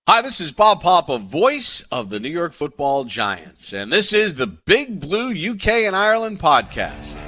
Hi, this is Bob Papa, voice of the New York Football Giants, and this is the Big Blue UK and Ireland podcast.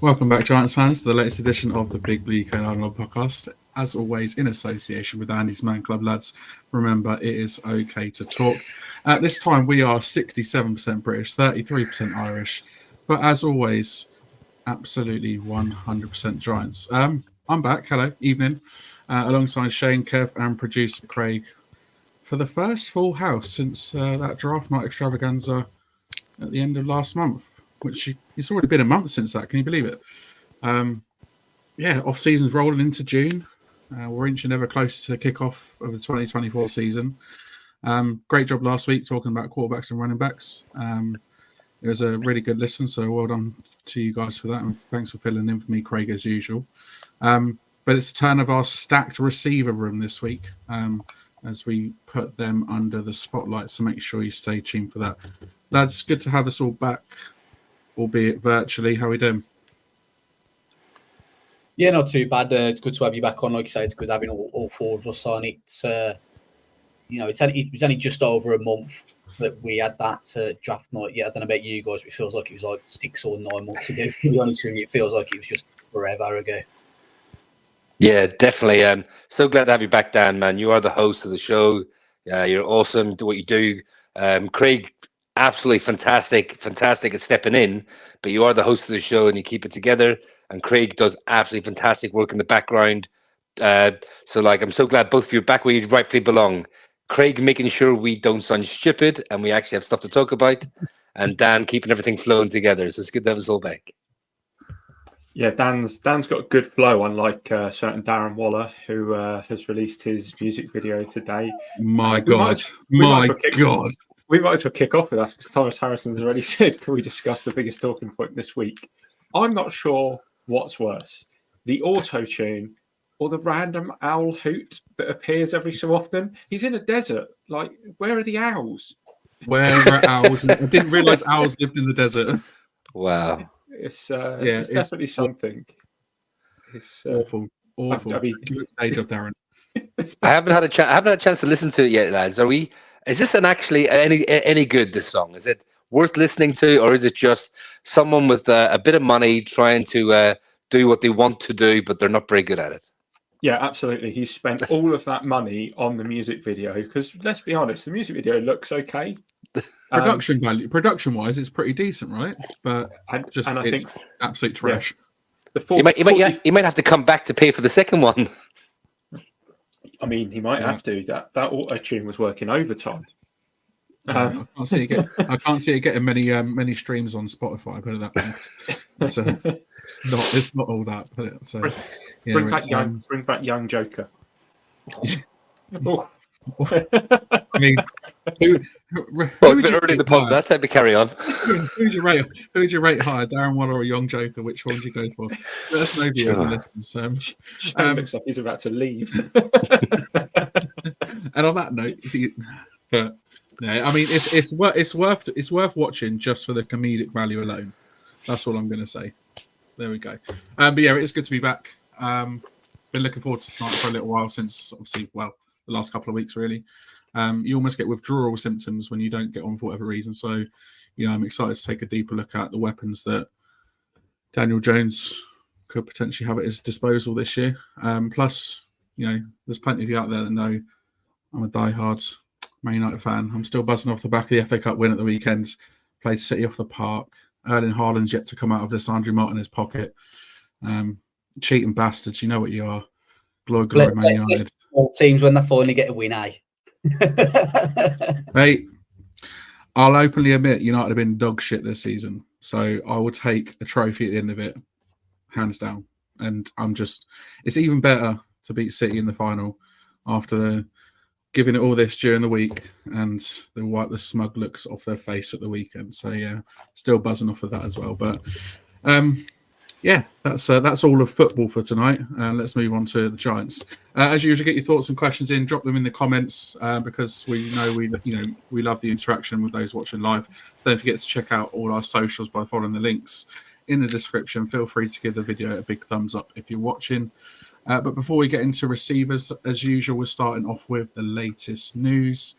Welcome back, Giants fans, to the latest edition of the Big Blue UK and Ireland podcast. As always, in association with Andy's Man Club, lads. Remember, it is okay to talk. At this time, we are 67% British, 33% Irish, but as always, absolutely 100% Giants. I'm back. Hello, evening, alongside Shane, Kev, and producer Craig for the first full house since that draft night extravaganza at the end of last month. Which it's already been a month since that. Can you believe it? Off season's rolling into June. We're inching ever closer to the kickoff of the 2024 season. Great job last week talking about quarterbacks and running backs. It was a really good listen, so well done to you guys for that, and thanks for filling in for me, Craig, as usual. But it's the turn of our stacked receiver room this week as we put them under the spotlight. So make sure you stay tuned for that. Lads, good to have us all back, albeit virtually. How are we doing? Yeah, not too bad. It's good to have you back on. Like you say, it's good having all four of us on. It was only just over a month that we had that draft night. Yeah, I don't know about you guys, but it feels like it was like 6 or 9 months ago. To be honest with you, it feels like it was just forever ago. Yeah, definitely. So glad to have you back, Dan, man. You are the host of the show. You're awesome. Do what you do. Craig, absolutely fantastic at stepping in, but you are the host of the show and you keep it together. And Craig does absolutely fantastic work in the background. I'm so glad both of you are back where you rightfully belong. Craig making sure we don't sound stupid and we actually have stuff to talk about, and Dan keeping everything flowing together. So it's good to have us all back. Yeah, Dan's got a good flow, unlike certain Darren Waller, who has released his music video today. My God. We might as well kick off with that because Thomas Harrison's already said, can we discuss the biggest talking point this week? I'm not sure what's worse, the auto-tune or the random owl hoot that appears every so often. He's in a desert. Like, where are the owls? Where are owls? I didn't realise owls lived in the desert. Wow. It's definitely something. It's awful. I mean, age of Darren. I haven't had a chance to listen to it yet, lads. Is this actually any good, this song? Is it worth listening to, or is it just someone with a bit of money trying to do what they want to do, but they're not very good at it? Yeah, absolutely. He's spent all of that money on the music video because, let's be honest, the music video looks okay. Production-wise, it's pretty decent, right? But I think absolute trash. Yeah, he might have to come back to pay for the second one. I mean, he might have to. That auto-tune was working overtime. I can't see it getting many streams on Spotify. I put it that way. It's not all that. Bring back young Joker. I mean, it's a bit early in the pod. That type of carry on. Who'd you rate higher, Darren Waller or Young Joker? Which one would you go for? That's no viewers and listeners. Looks like he's about to leave. And on that note, I mean, it's worth watching just for the comedic value alone. That's all I'm going to say. There we go. But yeah, it's good to be back. Been looking forward to tonight for a little while since, obviously, the last couple of weeks, really. You almost get withdrawal symptoms when you don't get on for whatever reason. So, I'm excited to take a deeper look at the weapons that Daniel Jones could potentially have at his disposal this year. Plus, there's plenty of you out there that know I'm a diehard Man United fan. I'm still buzzing off the back of the FA Cup win at the weekend. Played City off the park. Erling Haaland's yet to come out of this Andre Martinez pocket. Cheating bastards, you know what you are. Glory, Man United. All teams when they finally get a win, eh? Hey, I'll openly admit United have been dog shit this season. So I will take a trophy at the end of it, hands down. And it's even better to beat City in the final after giving it all this during the week and they wipe the smug looks off their face at the weekend. So yeah, still buzzing off of that as well. But Yeah, that's all of football for tonight. Let's move on to the Giants. As usual, get your thoughts and questions in. Drop them in the comments because we love the interaction with those watching live. Don't forget to check out all our socials by following the links in the description. Feel free to give the video a big thumbs up if you're watching. But before we get into receivers, as usual, we're starting off with the latest news.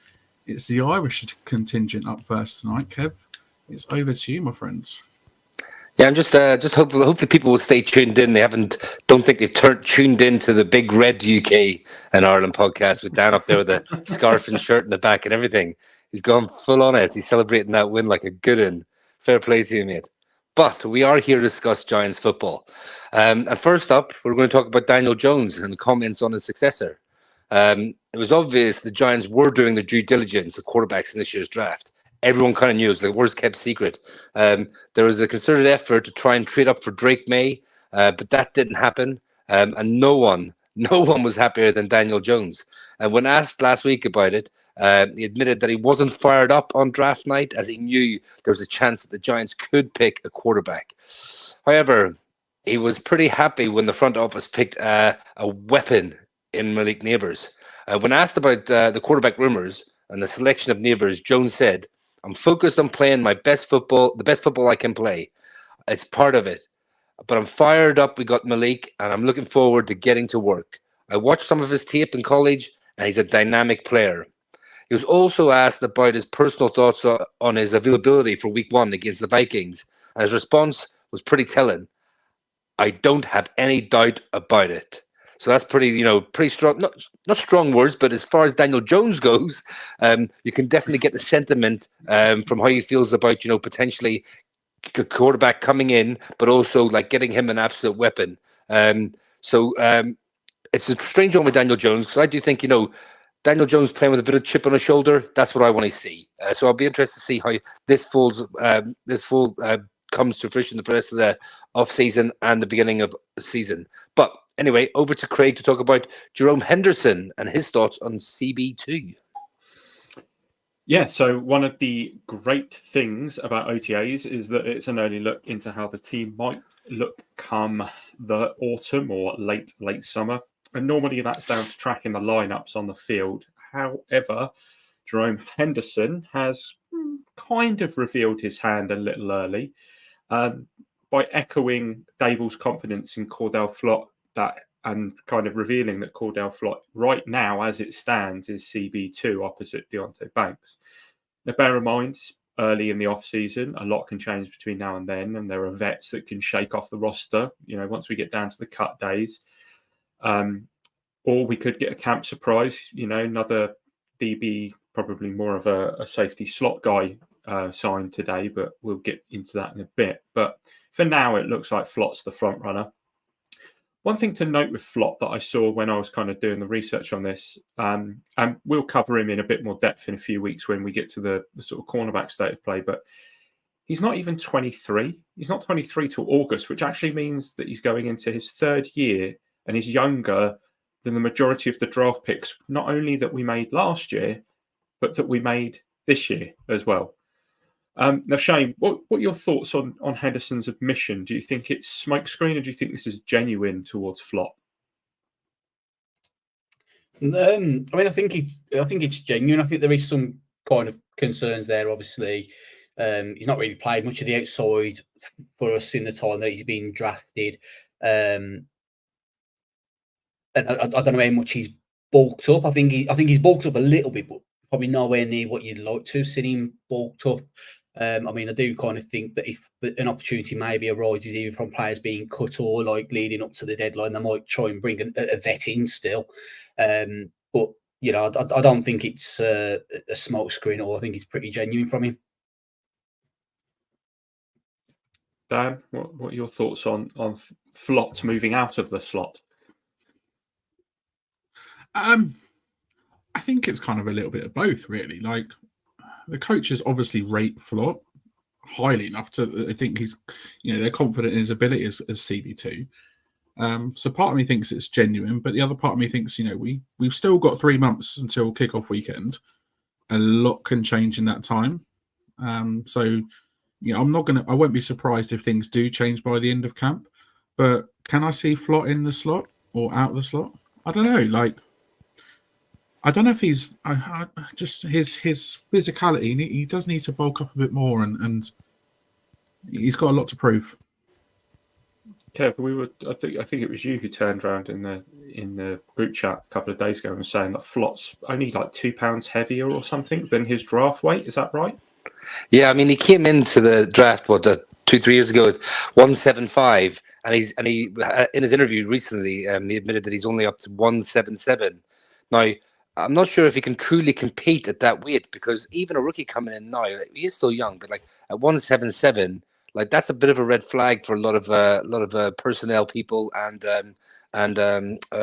It's the Irish contingent up first tonight. Kev, it's over to you, my friends. Yeah, I'm just hopefully people will stay tuned in. Don't think they've tuned into the big red UK and Ireland podcast with Dan up there with a scarf and shirt in the back and everything. He's gone full on it. He's celebrating that win like a good one. Fair play to you, mate. But we are here to discuss Giants football. And first up, we're going to talk about Daniel Jones and the comments on his successor. It was obvious the Giants were doing the due diligence of quarterbacks in this year's draft. Everyone kind of knew. It was the worst kept secret. There was a concerted effort to try and trade up for Drake May, but that didn't happen. And no one was happier than Daniel Jones. And when asked last week about it, he admitted that he wasn't fired up on draft night as he knew there was a chance that the Giants could pick a quarterback. However, he was pretty happy when the front office picked a weapon in Malik Nabers. When asked about the quarterback rumors and the selection of Nabers, Jones said, "I'm focused on playing the best football I can play. It's part of it. But I'm fired up we got Malik, and I'm looking forward to getting to work. I watched some of his tape in college, and he's a dynamic player." He was also asked about his personal thoughts on his availability for week 1 against the Vikings, and his response was pretty telling. "I don't have any doubt about it." So that's pretty strong. Not strong words, but as far as Daniel Jones goes, you can definitely get the sentiment from how he feels about potentially a quarterback coming in, but also like getting him an absolute weapon. So it's a strange one with Daniel Jones because I do think Daniel Jones playing with a bit of chip on his shoulder. That's what I want to see. So I'll be interested to see how this comes to fruition for the rest of the off season and the beginning of the season. But anyway, over to Craig to talk about Jerome Henderson and his thoughts on CB2. Yeah, so one of the great things about OTAs is that it's an early look into how the team might look come the autumn or late summer. And normally that's down to tracking the lineups on the field. However, Jerome Henderson has kind of revealed his hand a little early by echoing Dable's confidence in Cordell Flott and kind of revealing that Cordell Flott right now, as it stands, is CB2 opposite Deontay Banks. Now, bear in mind, early in the off-season, a lot can change between now and then, and there are vets that can shake off the roster, once we get down to the cut days. Or we could get a camp surprise, another DB, probably more of a safety slot guy signed today, but we'll get into that in a bit. But for now, it looks like Flott's the front runner. One thing to note with Flott that I saw when I was kind of doing the research on this, and we'll cover him in a bit more depth in a few weeks when we get to the sort of cornerback state of play, but he's not even 23. He's not 23 till August, which actually means that he's going into his 3rd year and he's younger than the majority of the draft picks, not only that we made last year, but that we made this year as well. Now, Shane, what are your thoughts on Henderson's admission? Do you think it's smokescreen, or do you think this is genuine towards Flott? I think it's genuine. I think there is some kind of concerns there. Obviously, he's not really played much of the outside for us in the time that he's been drafted. And I don't know how much he's bulked up. I think he's bulked up a little bit, but probably nowhere near what you'd like to have seen him bulked up. I do kind of think that if an opportunity maybe arises either from players being cut or like leading up to the deadline, they might try and bring a vet in still. But I don't think it's a smokescreen, or I think it's pretty genuine from him. Dan, what are your thoughts on Flott moving out of the slot? I think it's kind of a little bit of both, really. Like, the coaches obviously rate Flott highly enough to, I think he's, they're confident in his ability as CB2. So part of me thinks it's genuine, but the other part of me thinks, we've still got 3 months until kickoff weekend. A lot can change in that time. I won't be surprised if things do change by the end of camp. but can I see Flott in the slot or out of the slot? I don't know. Like, I don't know if he's just his physicality. He does need to bulk up a bit more, and he's got a lot to prove. Kev, I think it was you who turned around in the group chat a couple of days ago and was saying that Flott's only like 2 pounds heavier or something than his draft weight. Is that right? Yeah, I mean, he came into the draft 2-3 years ago at 175, and he in his interview recently, he admitted that he's only up to 177. Now, I'm not sure if he can truly compete at that weight, because even a rookie coming in now, he is still young, but like at 177, like that's a bit of a red flag for a lot of personnel people and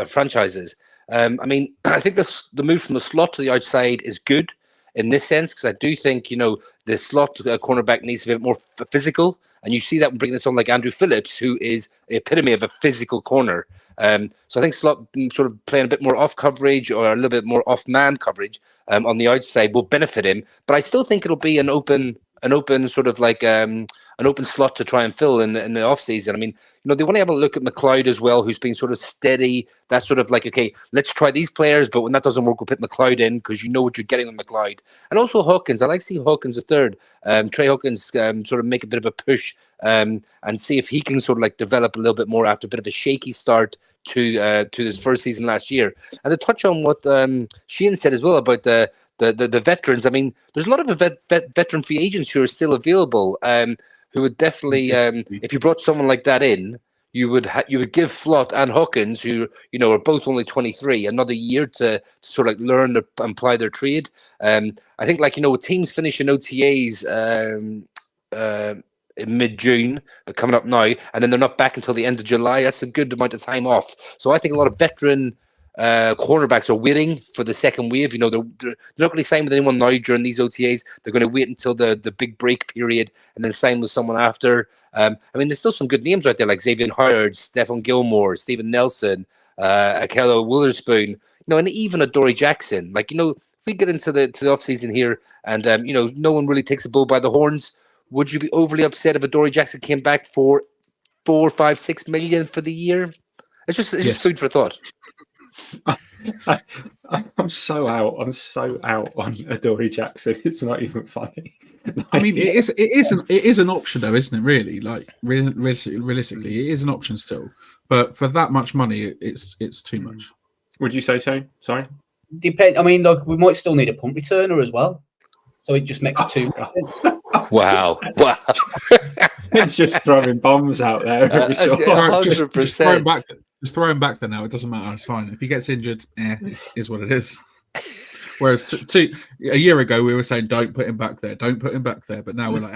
franchises. I mean, I think the move from the slot to the outside is good in this sense, because I do think, the slot cornerback needs to be a bit more physical, and you see that when bringing someone like Andrew Phillips, who is the epitome of a physical corner. So I think slot sort of playing a bit more off coverage or a little bit more off man coverage on the outside will benefit him. But I still think it'll be an open sort of like an open slot to try and fill in the off season. I mean, they want to have a look at McLeod as well, who's been sort of steady. That's sort of like, okay, let's try these players, but when that doesn't work, we'll put McLeod in, because you know what you're getting with McLeod. And also Hawkins. I like to see Hawkins a third. Trey Hawkins sort of make a bit of a push and see if he can sort of like develop a little bit more after a bit of a shaky start to his first season last year. And to touch on what Sheehan said as well about the veterans, I mean, there's a lot of veteran free agents who are still available, who would definitely, if you brought someone like that in, you would give Flott and Hawkins, who are both only 23, another year to sort of like learn and apply their trade. I think, like, with teams finishing OTAs in mid-June, coming up now, and then they're not back until the end of July. That's a good amount of time off. So I think a lot of veteran cornerbacks are waiting for the second wave. They're not going to sign with anyone now during these OTAs. They're going to wait until the big break period and then sign with someone after. I mean, there's still some good names out there like Xavier Howard, Stephon Gilmore, Steven Nelson, Akello Witherspoon, and even a Dory Jackson. Like, if we get into the offseason here and, no one really takes the bull by the horns, would you be overly upset if a Dory Jackson came back for 4, 5, 6 million for the year? It's just food for thought. I'm so out on Adoree Jackson. It's not even funny. I mean, it is an option though, isn't it? Really, like realistically, it is an option still. But for that much money, it's too much. Would you say so? Sorry. Depend. I mean, like, we might still need a punt returner as well. So it just makes two. Wow. It's just throwing bombs out there. 100%. Just throw him back there now. It doesn't matter. It's fine. If he gets injured, it is what it is. Whereas a year ago, we were saying, don't put him back there. Don't put him back there. But now we're like,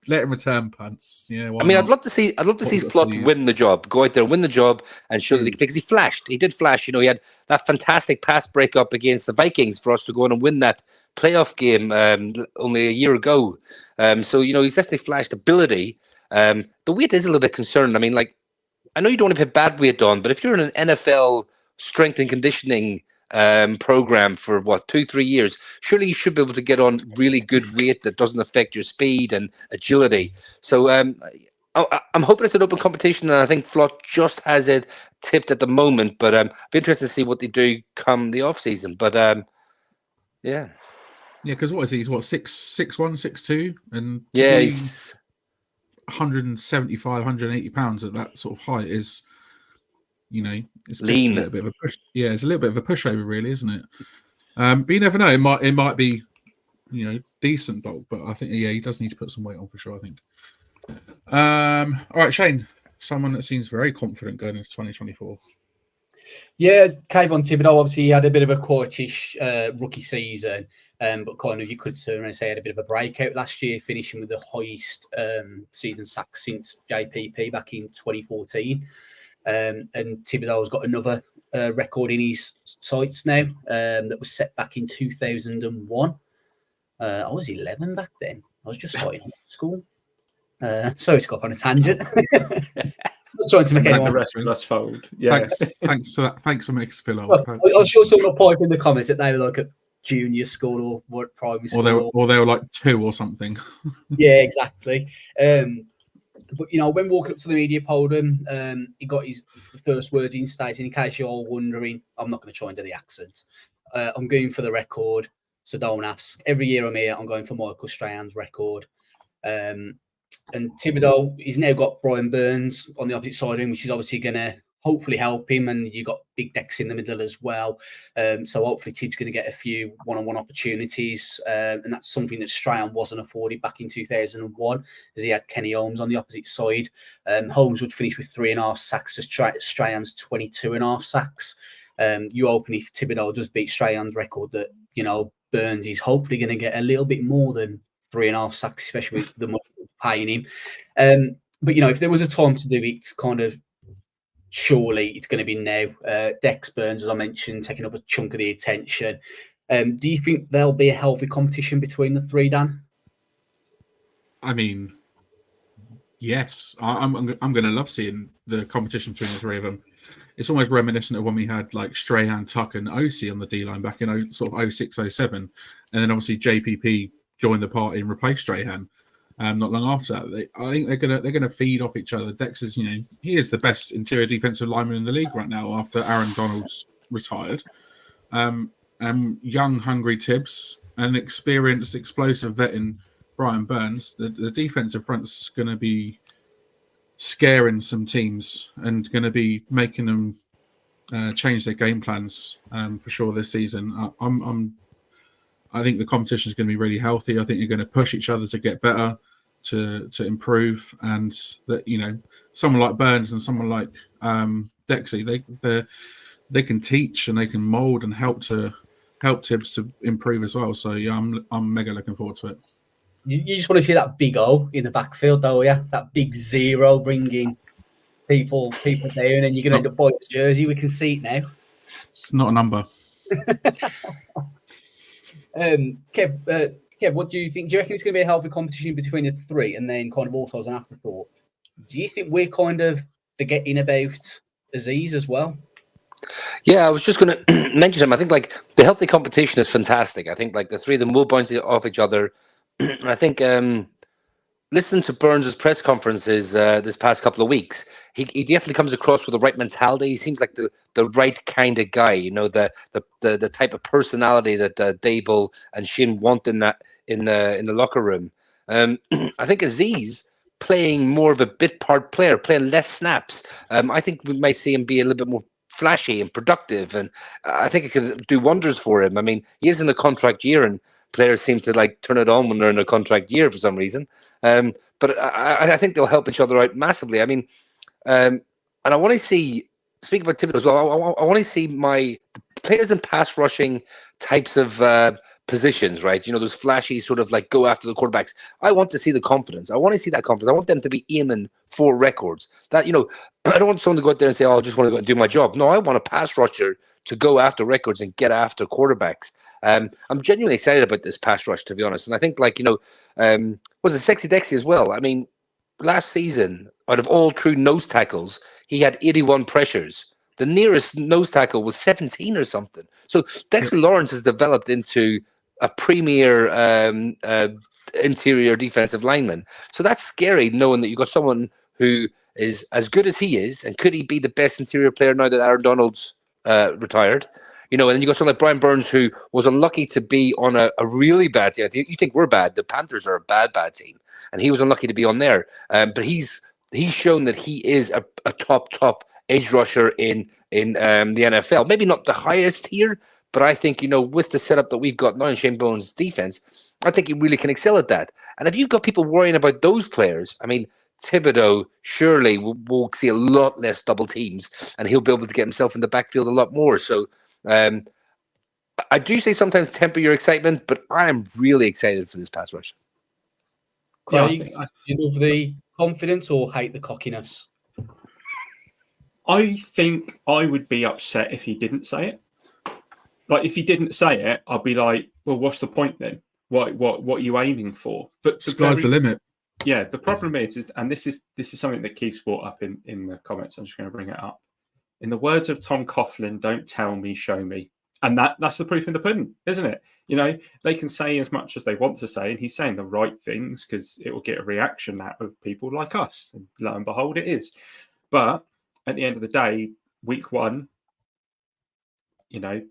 let him return punts. Yeah. I mean, I'd love to see Flott win the job. Go out there, win the job, and show that because he flashed. He did flash. He had that fantastic pass breakup against the Vikings for us to go on and win that playoff game only a year ago. So he's definitely flashed ability. The weight is a little bit concerning. I mean, like, I know you don't want to put bad weight on, but if you're in an NFL strength and conditioning program for 2-3 years, surely you should be able to get on really good weight that doesn't affect your speed and agility. So I'm hoping it's an open competition, and I think Flott just has it tipped at the moment. But I'd be interested to see what they do come the off season. But yeah, because what is he? He's 6'1", 6'2", and he's 175, 180 pounds at that sort of height is, it's lean. A little bit of a push. Yeah, it's a little bit of a pushover, really, isn't it? But you never know. It might be, decent bulk. But I think he does need to put some weight on for sure. I think. All right, Shane, someone that seems very confident going into 2024. Yeah, Kayvon Thibodeaux, obviously he had a bit of a quietish rookie season, but kind of you could certainly say he had a bit of a breakout last year, finishing with the highest season sack since JPP back in 2014. And Thibodeaux's got another record in his sights now that was set back in 2001. I was 11 back then. I was just starting high school. Sorry to go off on a tangent. Not trying to make anyone. The rest of us fold. Yeah. Thanks for that. Thanks for making us feel old. Well, I'm sure someone will pipe in the comments that they were like at junior school or primary school. Or they were like 2 or something. Yeah, exactly. But, you know, when walking up to the media podium, he got his first words in stating, in case you're all wondering, I'm not going to try and do the accent. I'm going for the record, so don't ask. Every year I'm here, I'm going for Michael Strahan's record. And Thibodeaux, he's now got Brian Burns on the opposite side of him, which is obviously going to hopefully help him. And you've got Big Dex in the middle as well. So hopefully Tibbs going to get a few one-on-one opportunities. And that's something that Strahan wasn't afforded back in 2001, as he had Kenny Holmes on the opposite side. Holmes would finish with 3.5 sacks to Strahan's 22.5 sacks. You open if Thibodeaux does beat Strahan's record that, you know, Burns is hopefully going to get a little bit more than 3.5 sacks, especially with the money paying him. But, you know, if there was a time to do it, kind of surely it's going to be now. Dex Burns, as I mentioned, taking up a chunk of the attention. Do you think there'll be a healthy competition between the three, Dan? I mean, yes. I'm going to love seeing the competition between the three of them. It's almost reminiscent of when we had like Strahan, Tuck, and OC on the D line back in sort of 06, 07. And then obviously JPP joined the party and replaced Strahan. Not long after that, I think they're gonna feed off each other. Dex is, you know, he is the best interior defensive lineman in the league right now after Aaron Donald's retired. Young, hungry Tibbs, and experienced, explosive vet in Brian Burns. The defensive front's going to be scaring some teams and going to be making them change their game plans for sure this season. I think the competition is going to be really healthy. I think you're going to push each other to get better, to improve, and that, you know, someone like Burns and someone like Dexy, they can teach and they can mold and help Tibbs to improve as well. So yeah, I'm mega looking forward to it. You just want to see that big O in the backfield, though, yeah? That big zero bringing people down, and you're going to end up buying his jersey. We can see it now. It's not a number. Kev, what do you think? Do you reckon it's going to be a healthy competition between the three? And then kind of also as an afterthought, do you think we're kind of forgetting about Aziz as well? Yeah, I was just going to mention him. I think like the healthy competition is fantastic. I think like the three of them will bounce off each other. I think listening to Burns' press conferences this past couple of weeks, he definitely comes across with the right mentality. He seems like the right kind of guy, you know, the type of personality that Dable and Shin want in the locker room. I think Aziz playing more of a bit part player, playing less snaps. I think we might see him be a little bit more flashy and productive, and I think it could do wonders for him. I mean, he is in the contract year, and players seem to like turn it on when they're in a contract year for some reason. But I think they'll help each other out massively. I mean, and I want to see, speaking about Thibodeaux as well, I want to see my players in pass rushing types of positions, right? You know, those flashy sort of like go after the quarterbacks. I want to see the confidence. I want to see that confidence. I want them to be aiming for records. That, you know, I don't want someone to go out there and say, oh, I just want to go and do my job. No, I want a pass rusher to go after records and get after quarterbacks. I'm genuinely excited about this pass rush, to be honest. And I think, like, you know, was it Sexy Dexy as well? I mean, last season, out of all true nose tackles, he had 81 pressures. The nearest nose tackle was 17 or something. So Dexter Lawrence has developed into a premier interior defensive lineman. So that's scary, knowing that you've got someone who is as good as he is, and could he be the best interior player now that Aaron Donald's retired? You know, and then you got someone like Brian Burns, who was unlucky to be on a really bad team. You think we're bad. The Panthers are a bad team. And he was unlucky to be on there. But he's shown that he is a top edge rusher in the NFL. Maybe not the highest tier, but I think, you know, with the setup that we've got now in Shane Bowen's defense, I think he really can excel at that. And if you've got people worrying about those players, I mean, Thibodeaux surely will see a lot less double teams, and he'll be able to get himself in the backfield a lot more. So I do say sometimes temper your excitement, but I am really excited for this pass rush. Yeah, you love the confidence or hate the cockiness? I think I would be upset if he didn't say it. Like, if he didn't say it, I'd be like, well, what's the point then? What are you aiming for? But sky's the limit. Yeah, the problem is, and this is something that Keith's brought up in the comments. I'm just going to bring it up. In the words of Tom Coughlin, don't tell me, show me. And that's the proof in the pudding, isn't it? They can say as much as they want to say, and he's saying the right things because it will get a reaction out of people like us. And lo and behold, it is. But at the end of the day, week one, to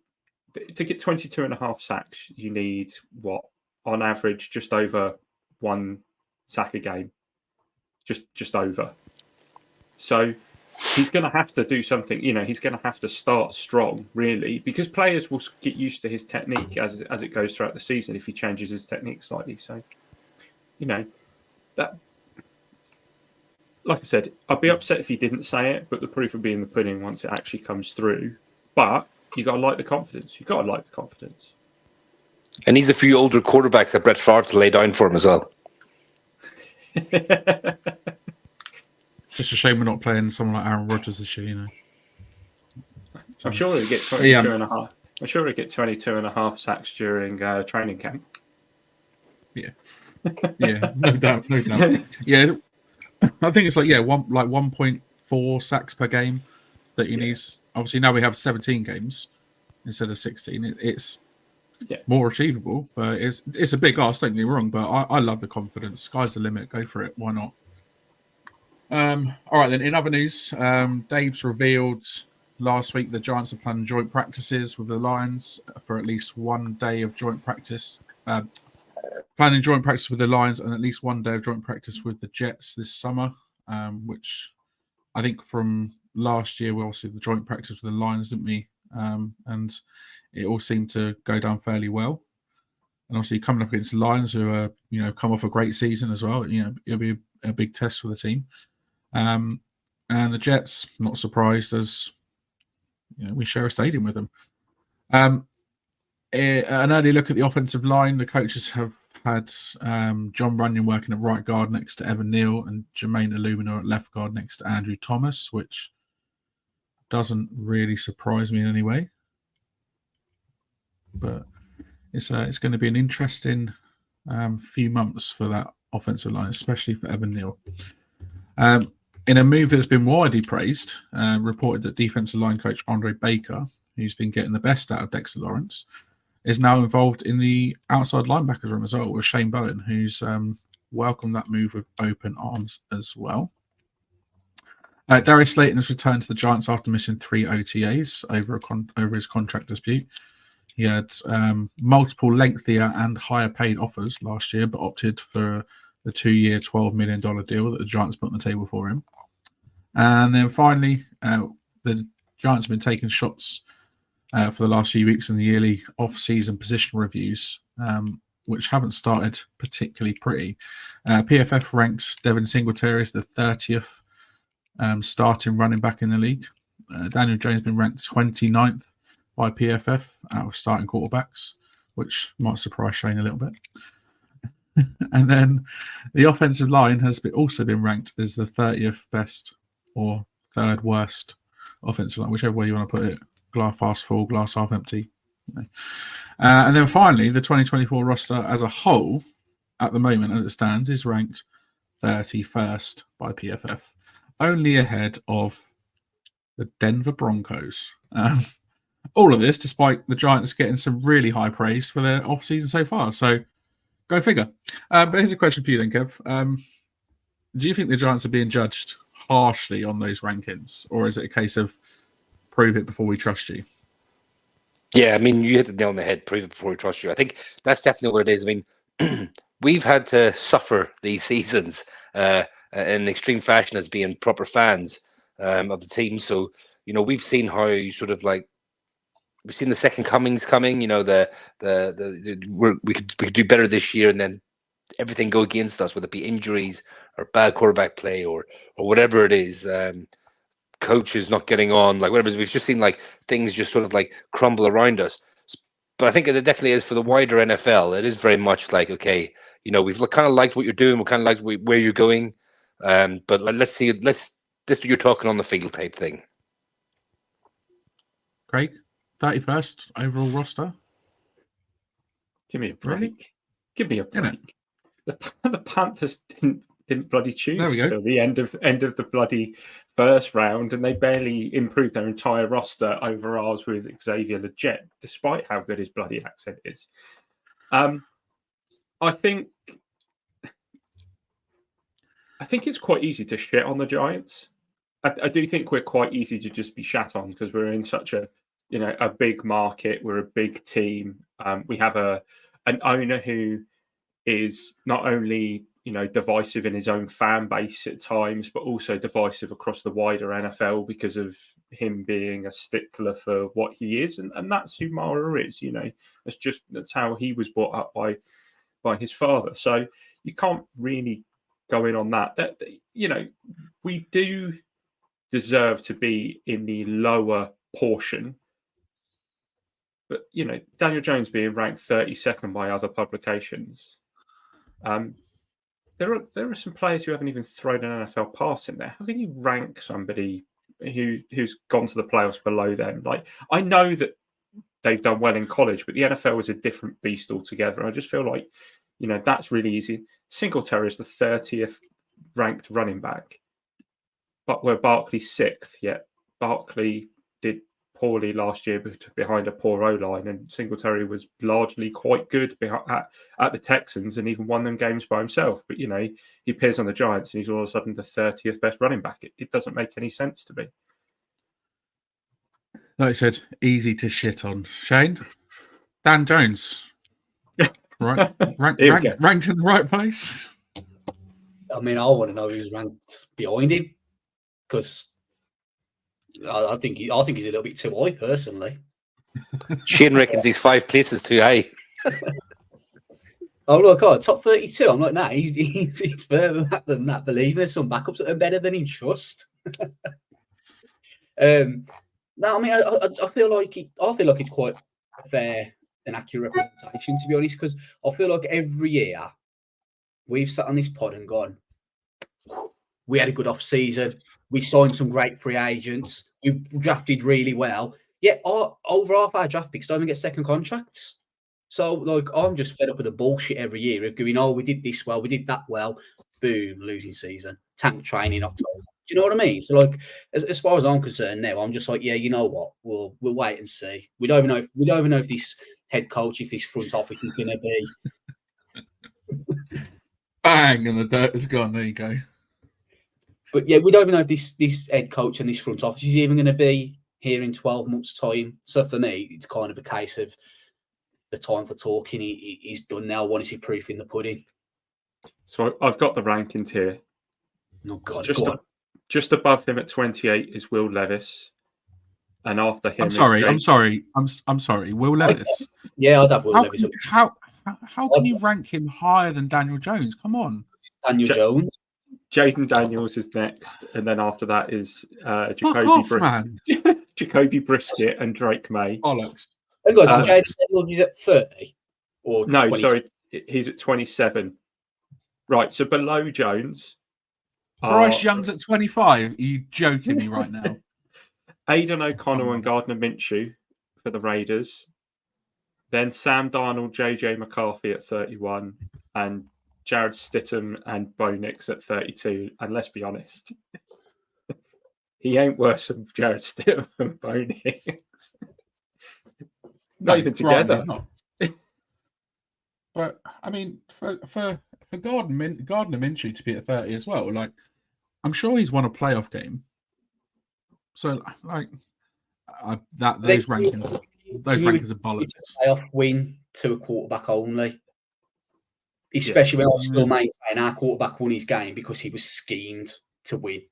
get 22.5 sacks, you need what? On average, just over 1 sack a game. Just over. So he's going to have to do something. He's going to have to start strong, really, because players will get used to his technique as it goes throughout the season if he changes his technique slightly. So, that, like I said, I'd be upset if he didn't say it, but the proof will be in the pudding once it actually comes through. But you got to like the confidence. You got to like the confidence. And he's a few older quarterbacks that Brett Favre to lay down for him as well. Just a shame we're not playing someone like Aaron Rodgers this year, I'm sure he'll get 22 and a half. I'm sure he'll get 22.5 sacks during training camp. Yeah. Yeah, no doubt. Yeah, I think it's 1.4 sacks per game that he needs. Obviously, now we have 17 games instead of 16. It's more achievable, but it's a big ask. Don't get me wrong, but I love the confidence. Sky's the limit. Go for it. Why not? All right, then. In other news, Dave's revealed last week the Giants are planning joint practices with the Lions for at least 1 day of joint practice. Planning joint practice with the Lions and at least 1 day of joint practice with the Jets this summer, which I think from last year we obviously the joint practice with the Lions, didn't we? And it all seemed to go down fairly well. And obviously coming up against the Lions, who are come off a great season as well, it'll be a big test for the team. And the Jets, not surprised, as we share a stadium with them. An early look at the offensive line, the coaches have had John Runyon working at right guard next to Evan Neal and Jermaine Illumina at left guard next to Andrew Thomas, which doesn't really surprise me in any way. But it's going to be an interesting few months for that offensive line, especially for Evan Neal. In a move that's been widely praised, reported that defensive line coach Andre Baker, who's been getting the best out of Dexter Lawrence, is now involved in the outside linebackers room as well with Shane Bowen, who's welcomed that move with open arms as well. Darius Slayton has returned to the Giants after missing 3 OTAs over his contract dispute. He had multiple lengthier and higher paid offers last year, but opted for the 2-year, $12 million deal that the Giants put on the table for him. And then finally, the Giants have been taking shots for the last few weeks in the yearly off-season position reviews, which haven't started particularly pretty. PFF ranks Devin Singletary as the 30th starting running back in the league. Daniel Jones has been ranked 29th by PFF out of starting quarterbacks, which might surprise Shane a little bit. And then the offensive line has also been ranked as the 30th best or 3rd worst offensive line, whichever way you want to put it. Glass half full, glass half empty. And then finally, the 2024 roster as a whole, at the moment as it stands, is ranked 31st by PFF, only ahead of the Denver Broncos. All of this despite the Giants getting some really high praise for their off-season so far. So go figure. But here's a question for you then, Kev. Do you think the Giants are being judged harshly on those rankings? Or is it a case of prove it before we trust you? Yeah, I mean, you hit the nail on the head, prove it before we trust you. I think that's definitely what it is. I mean, we've had to suffer these seasons in extreme fashion as being proper fans of the team. So, we've seen how we've seen the second comings coming. We could do better this year, and then everything go against us, whether it be injuries or bad quarterback play or whatever it is. Coaches not getting on, whatever. We've just seen things just sort of crumble around us. But I think it definitely is for the wider NFL. It is very much okay, we've kind of liked what you're doing. We kind of liked where you're going. But let's see. This is what you're talking on the field type thing. Craig, 31st overall roster. Give me a break. Give me a break. The Panthers didn't didn't bloody choose There we go. until the end of the bloody first round, and they barely improved their entire roster over ours with Xavier Leggett, despite how good his bloody accent is. I think it's quite easy to shit on the Giants. I do think we're quite easy to just be shat on because we're in such a big market. We're a big team. We have an owner who is not only divisive in his own fan base at times, but also divisive across the wider NFL because of him being a stickler for what he is, and that's who Mara is. That's how he was brought up by his father. So you can't really go in on that. We do deserve to be in the lower portion. But, Daniel Jones being ranked 32nd by other publications, there are some players who haven't even thrown an NFL pass in there. How can you rank somebody who's gone to the playoffs below them? Like, I know that they've done well in college, but the NFL is a different beast altogether. I just feel like, that's really easy. Singletary is the 30th ranked running back, but we're Barkley's 6th, yet Barkley did poorly last year behind a poor O-line, and Singletary was largely quite good at the Texans and even won them games by himself. But, he appears on the Giants and he's all of a sudden the 30th best running back. It doesn't make any sense to me. Like I said, easy to shit on. Shane? Dan Jones. Right, ranked in the right place. I mean, I want to know who's ranked behind him because I think he's a little bit too high, personally. Shane reckons he's 5 places too high. Oh, look, top 32. I'm like, nah, he's further back than that. Believe me, there's some backups that are better than him, trust. No, I mean, I feel like it's quite a fair and accurate representation, to be honest, because I feel like every year we've sat on this pod and gone, we had a good off season. We signed some great free agents. We've drafted really well. Yet over half our draft picks don't even get second contracts. So, like, I'm just fed up with the bullshit every year of going, we did this well, we did that well. Boom, losing season. Tank training October. Do you know what I mean? So, like, as far as I'm concerned now, I'm just like, yeah, you know what? We'll wait and see. We don't even know if this head coach, if this front office is going to be. Bang, and the dirt is gone. There you go. But yeah, we don't even know if this head coach and this front office is even going to be here in 12 months' time. So for me, it's kind of a case of the time for talking. He's done now. I want to see proof in the pudding. So I've got the rankings here. Oh God, just above him at 28 is Will Levis, and after him, I'm sorry. Will Levis. Yeah, I'd have Will Levis. How can you rank him higher than Daniel Jones? Come on, Daniel Jones. Jaden Daniels is next, and then after that is Jacoby Brisket and Drake May. Bollocks. Oh God, so Jaden Daniels is at 30 or no? 20? Sorry, he's at 27. Right, so below Jones, Bryce Young's at 25. Are you joking me right now? Aidan O'Connell and Gardner Minshew for the Raiders. Then Sam Darnold, JJ McCarthy at 31, and Jared Stidham and Bo Nix at 32. And let's be honest, he ain't worse than Jared Stidham and Bo Nix. Not even together. Right, not. But I mean, for Gardner Minshew to be at 30 as well, like, I'm sure he's won a playoff game. So, like, those rankings are bollocks. It's a playoff win to a quarterback only. Especially when I still maintain our quarterback won his game because he was schemed to win.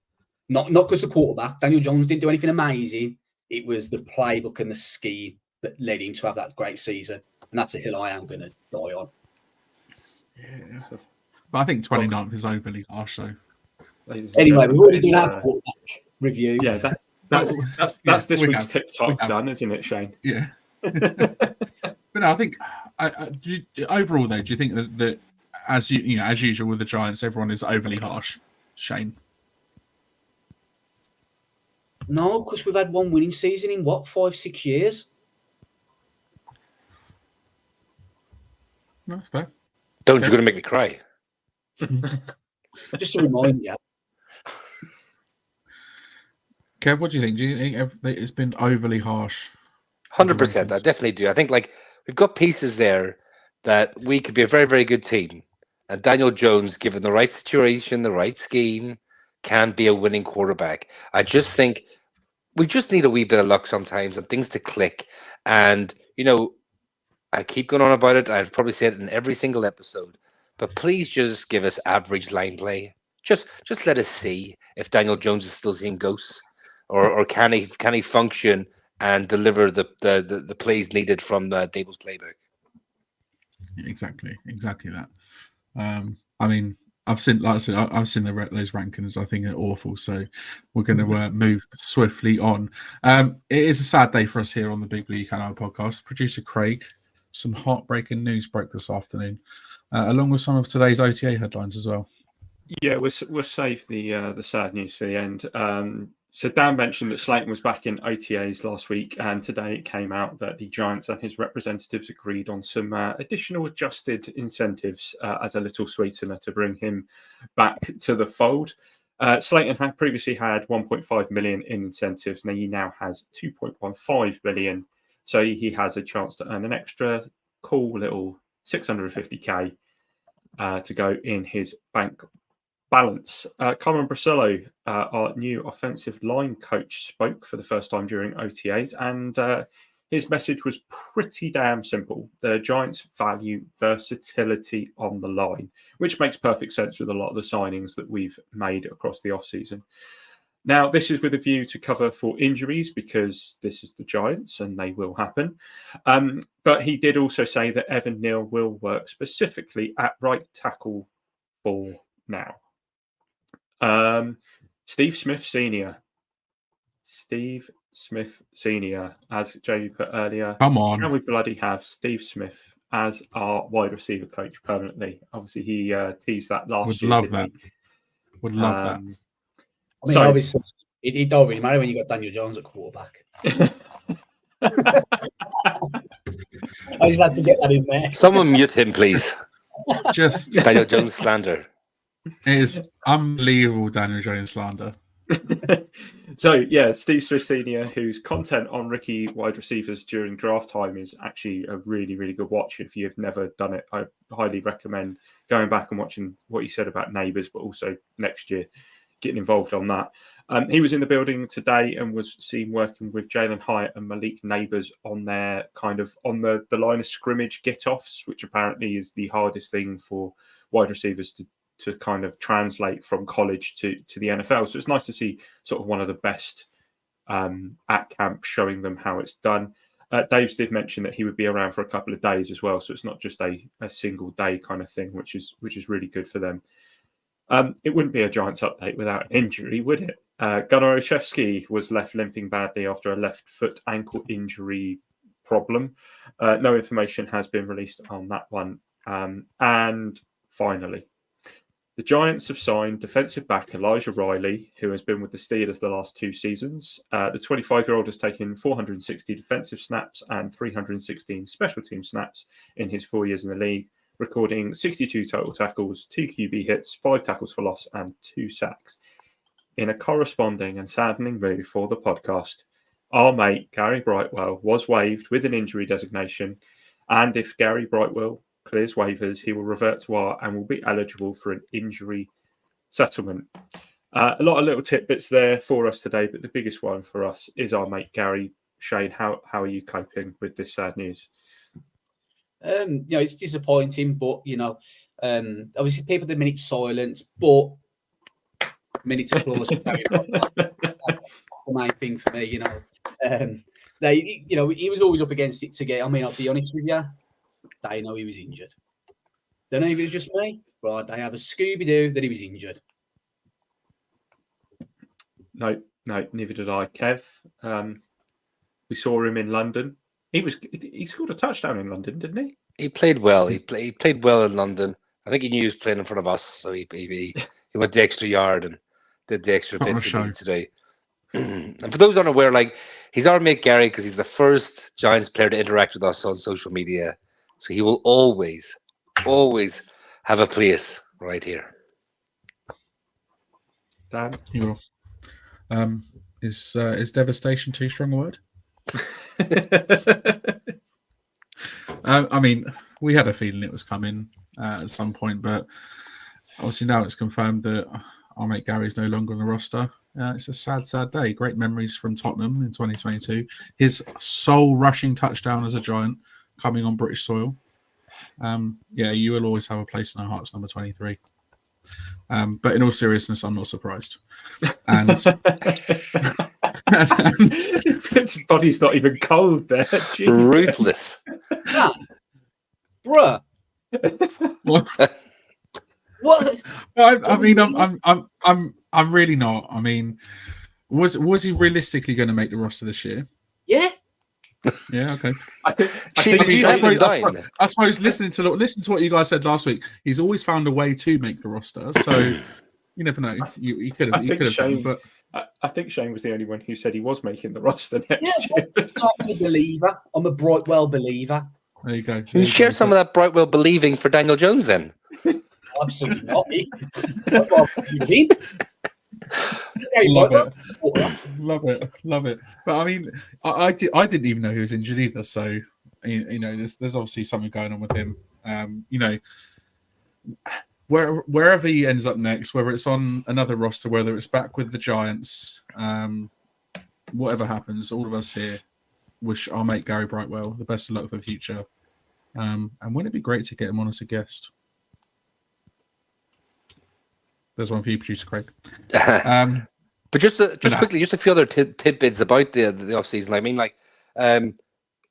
Not because the quarterback, Daniel Jones, didn't do anything amazing. It was the playbook and the scheme that led him to have that great season. And that's a hill I am going to die on. Yeah. But I think 29th is overly harsh, though. Anyway, we've already done our quarterback review. Yeah, that's this week's TikTok done, isn't it, Shane? Yeah. But no, I think overall, though, do you think that as usual with the Giants, everyone is overly harsh, Shane? No, because we've had one winning season in 5-6 years. No, fair. You're going to make me cry. Just to remind you. Kev, what do you think? Do you think it's been overly harsh? 100%. I definitely do. I think like we've got pieces there that we could be a very, very good team. And Daniel Jones, given the right situation, the right scheme, can be a winning quarterback. I just think we just need a wee bit of luck sometimes and things to click. And, you know, I keep going on about it. I've probably said it in every single episode. But please just give us average line play. Just let us see if Daniel Jones is still seeing ghosts. Or can he function and deliver the plays needed from the Dable's playbook? Exactly that. I mean, I've seen those rankings. I think they're awful. So we're going to move swiftly on. It is a sad day for us here on the Big Blue UK podcast. Producer Craig, some heartbreaking news broke this afternoon, along with some of today's OTA headlines as well. Yeah, we'll save the sad news for the end. So Dan mentioned that Slayton was back in OTAs last week, and today it came out that the Giants and his representatives agreed on some additional adjusted incentives as a little sweetener to bring him back to the fold. Slayton had previously had 1.5 million in incentives, and he now has 2.15 million. So he has a chance to earn an extra cool little 650k to go in his bank balance. Cameron Brasillo, our new offensive line coach, spoke for the first time during OTAs, and his message was pretty damn simple. The Giants value versatility on the line, which makes perfect sense with a lot of the signings that we've made across the offseason. Now, this is with a view to cover for injuries because this is the Giants and they will happen. But he did also say that Evan Neal will work specifically at right tackle for now. Steve Smith Sr., as Jamie put earlier. Come on. Can we bloody have Steve Smith as our wide receiver coach permanently? Obviously, he teased that last year. Would love that. I mean, obviously, it don't really matter when you got Daniel Jones at quarterback. I just had to get that in there. Someone mute him, please. Just Daniel Jones slander. It is unbelievable Daniel Jones slander. So, yeah, Steve Smith Sr., whose content on rookie wide receivers during draft time is actually a really, really good watch. If you've never done it, I highly recommend going back and watching what he said about Nabers, but also next year getting involved on that. He was in the building today and was seen working with Jalin Hyatt and Malik Nabers on their kind of on the line of scrimmage get-offs, which apparently is the hardest thing for wide receivers to kind of translate from college to the NFL. So it's nice to see sort of one of the best at camp showing them how it's done. Daves did mention that he would be around for a couple of days as well. So it's not just a single day kind of thing, which is really good for them. It wouldn't be a Giants update without an injury, would it? Gunnar Olszewski was left limping badly after a left foot ankle injury problem. No information has been released on that one. And finally, the Giants have signed defensive back Elijah Riley, who has been with the Steelers the last 2 seasons. The 25-year-old has taken 460 defensive snaps and 316 special team snaps in his 4 years in the league, recording 62 total tackles, 2 QB hits, 5 tackles for loss, and 2 sacks. In a corresponding and saddening move for the podcast, our mate Gary Brightwell was waived with an injury designation, and if Gary Brightwell clears waivers, he will revert to our and will be eligible for an injury settlement. A lot of little tidbits there for us today, but the biggest one for us is our mate Gary. Shane, how are you coping with this sad news? It's disappointing, but obviously people did minute silence, but minutes applause for Gary Brightwell. That's the main thing for me, he was always up against it to get. I mean, I'll be honest with you. They know he was injured. Don't know if it was just me, right? They have a Scooby-Doo that he was injured. No, neither did I. Kev, we saw him in London. He scored a touchdown in London, didn't he? He played well. He played well in London. I think he knew he was playing in front of us, so he went the extra yard and did the extra bits he did today. And for those unaware, he's our mate Gary because he's the first Giants player to interact with us on social media. So he will always have a place right here. Dan? You will. Is devastation too strong a word? I mean, we had a feeling it was coming at some point, but obviously now it's confirmed that our mate Gary's no longer on the roster. It's a sad, sad day. Great memories from Tottenham in 2022. His sole rushing touchdown as a Giant coming on British soil. Yeah, you will always have a place in our hearts, number 23. But in all seriousness, I'm not surprised. And His body's not even cold there. Jeez. Ruthless. Nah. Bruh. What? I mean, I'm really not. I mean, was he realistically going to make the roster this year? Yeah. Yeah. Okay. I I suppose listen to what you guys said last week. He's always found a way to make the roster. So you never know. He could have done, but I think Shane was the only one who said he was making the roster next year. I'm a believer. I'm a Brightwell believer. There you go. Can you share some of that Brightwell believing for Daniel Jones then? Absolutely not. Love it. But I mean, I didn't even know he was injured either. So you know, there's obviously something going on with him. You know, wherever he ends up next, whether it's on another roster, whether it's back with the Giants, whatever happens, all of us here wish our mate Gary Brightwell the best of luck for the future. And wouldn't it be great to get him on as a guest? There's one for you, producer Craig. But just quickly, just a few other tidbits about the offseason. I mean, like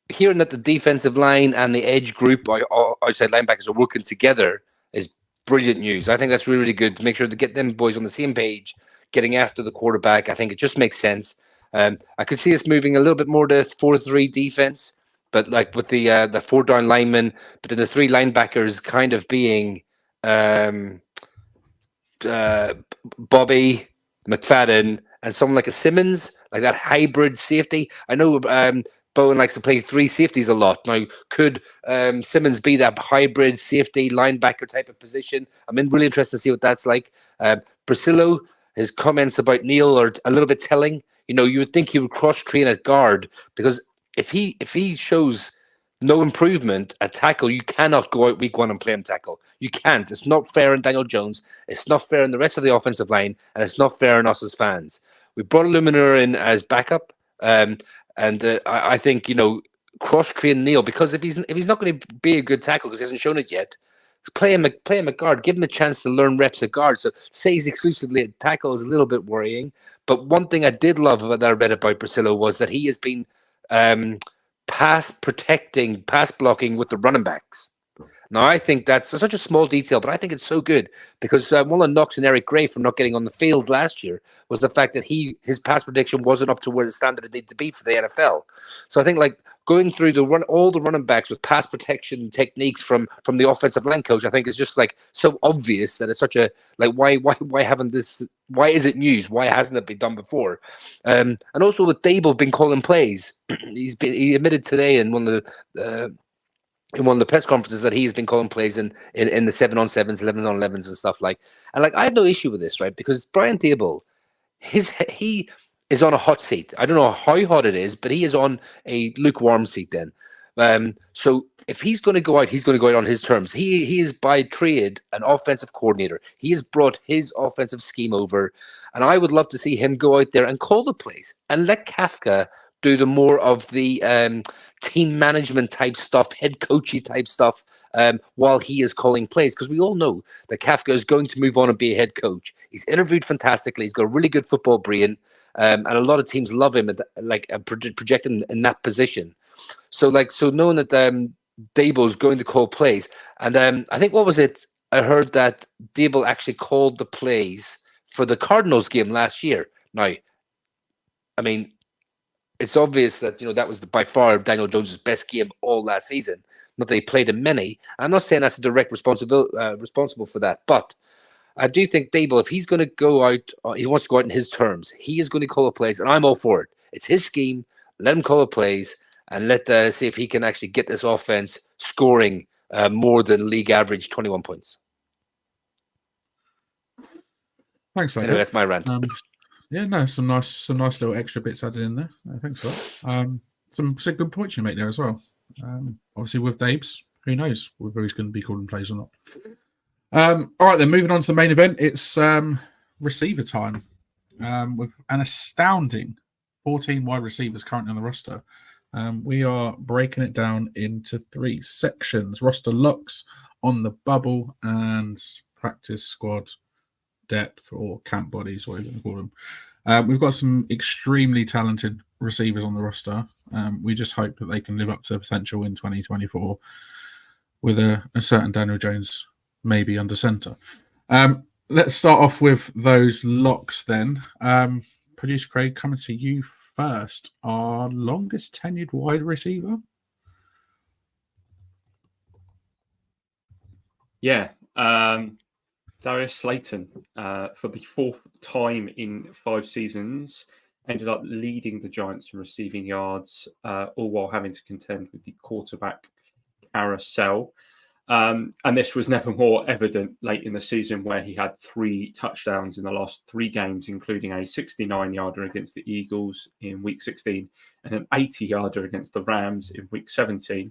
hearing that the defensive line and the edge group, outside linebackers, are working together is brilliant news. I think that's really, really good to make sure to get them boys on the same page, getting after the quarterback. I think it just makes sense. I could see us moving a little bit more to 4-3 defense, but like with the 4 down linemen, but then the 3 linebackers kind of being Bobby, McFadden, and someone like a Simmons, like that hybrid safety. I know Bowen likes to play 3 safeties a lot. Now, could Simmons be that hybrid safety linebacker type of position? I'm really interested to see what that's like. Priscillo, his comments about Neil are a little bit telling. You know, you would think he would cross-train at guard, because if he shows no improvement at tackle, you cannot go out week 1 and play him tackle. You can't. It's not fair on Daniel Jones. It's not fair on the rest of the offensive line, and it's not fair on us as fans. We brought Luminar in as backup, and I think, you know, cross-train Neil, because if he's not going to be a good tackle because he hasn't shown it yet, play him at guard. Give him a chance to learn reps at guard. So say he's exclusively at tackle is a little bit worrying. But one thing I did love that I read about Priscillo was that he has been pass blocking with the running backs. Now, I think that's such a small detail, but I think it's so good, because one of the knocks on Eric Gray for not getting on the field last year was the fact that his pass prediction wasn't up to where the standard it needed to be for the NFL. So I think, like, going through all the running backs with pass protection techniques from the offensive line coach, I think is just like so obvious that it's such a, like, why haven't this? Why is it news? Why hasn't it been done before? And also with Dable been calling plays, he admitted today in one of the press conferences that he's been calling plays in the 7-on-7s, 11-on-11s and stuff like. And like, I have no issue with this, right? Because Brian Dable, he is on a hot seat. I don't know how hot it is, but he is on a lukewarm seat then. So if he's going to go out, he's going to go out on his terms. He is by trade an offensive coordinator. He has brought his offensive scheme over, and I would love to see him go out there and call the plays and let Kafka do the more of the team management type stuff, head coachy type stuff, while he is calling plays. Because we all know that Kafka is going to move on and be a head coach. He's interviewed fantastically. He's got a really good football brain. And a lot of teams love him, project him in that position. So knowing that Dable is going to call plays, and I think, what was it? I heard that Dable actually called the plays for the Cardinals game last year. Now, I mean, it's obvious that, you know, that was by far Daniel Jones' best game all last season. Not that he played in many. I'm not saying that's a direct responsible for that, but I do think Dable, if he's going to go out, he wants to go out in his terms. He is going to call a plays, and I'm all for it. It's his scheme. Let him call a plays, and let see if he can actually get this offense scoring more than league average 21 points. Thanks, Anyway, that's my rant. Yeah, no, some nice little extra bits added in there. Thanks for that. Some good points you make there as well. Obviously, with Dabes, who knows whether he's going to be calling plays or not. All right, then moving on to the main event, it's receiver time with an astounding 14 wide receivers currently on the roster. We are breaking it down into 3 sections: roster locks, on the bubble, and practice squad depth or camp bodies, whatever you want to call them. We've got some extremely talented receivers on the roster. We just hope that they can live up to potential in 2024 with a certain Daniel Jones maybe under center. Let's start off with those locks then. Producer Craig, coming to you first. Our longest tenured wide receiver? Yeah. Darius Slayton, for the 4th time in 5 seasons, ended up leading the Giants in receiving yards, all while having to contend with the quarterback carousel. And this was never more evident late in the season, where he had 3 touchdowns in the last 3 games, including a 69-yarder against the Eagles in Week 16 and an 80-yarder against the Rams in Week 17.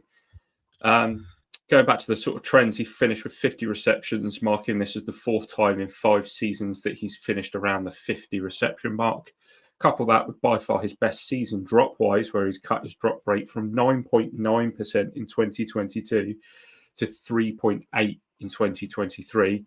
Going back to the sort of trends, he finished with 50 receptions, marking this as the 4th time in 5 seasons that he's finished around the 50 reception mark. Couple that with by far his best season drop-wise, where he's cut his drop rate from 9.9% in 2022 to 3.8 in 2023.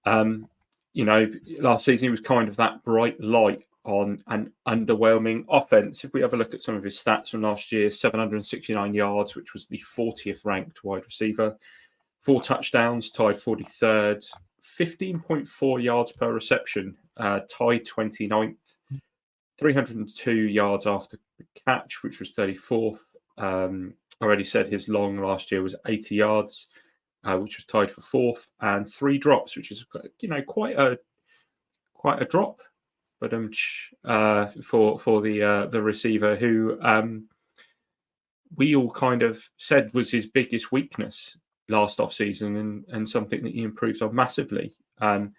Last season he was kind of that bright light on an underwhelming offense. If we have a look at some of his stats from last year, 769 yards, which was the 40th ranked wide receiver, 4 touchdowns, tied 43rd, 15.4 yards per reception, tied 29th, 302 yards after the catch, which was 34th. I already said his long last year was 80 yards, which was tied for 4th, and 3 drops, which is quite a drop. But for the receiver who we all kind of said was his biggest weakness last offseason and something that he improved on massively. The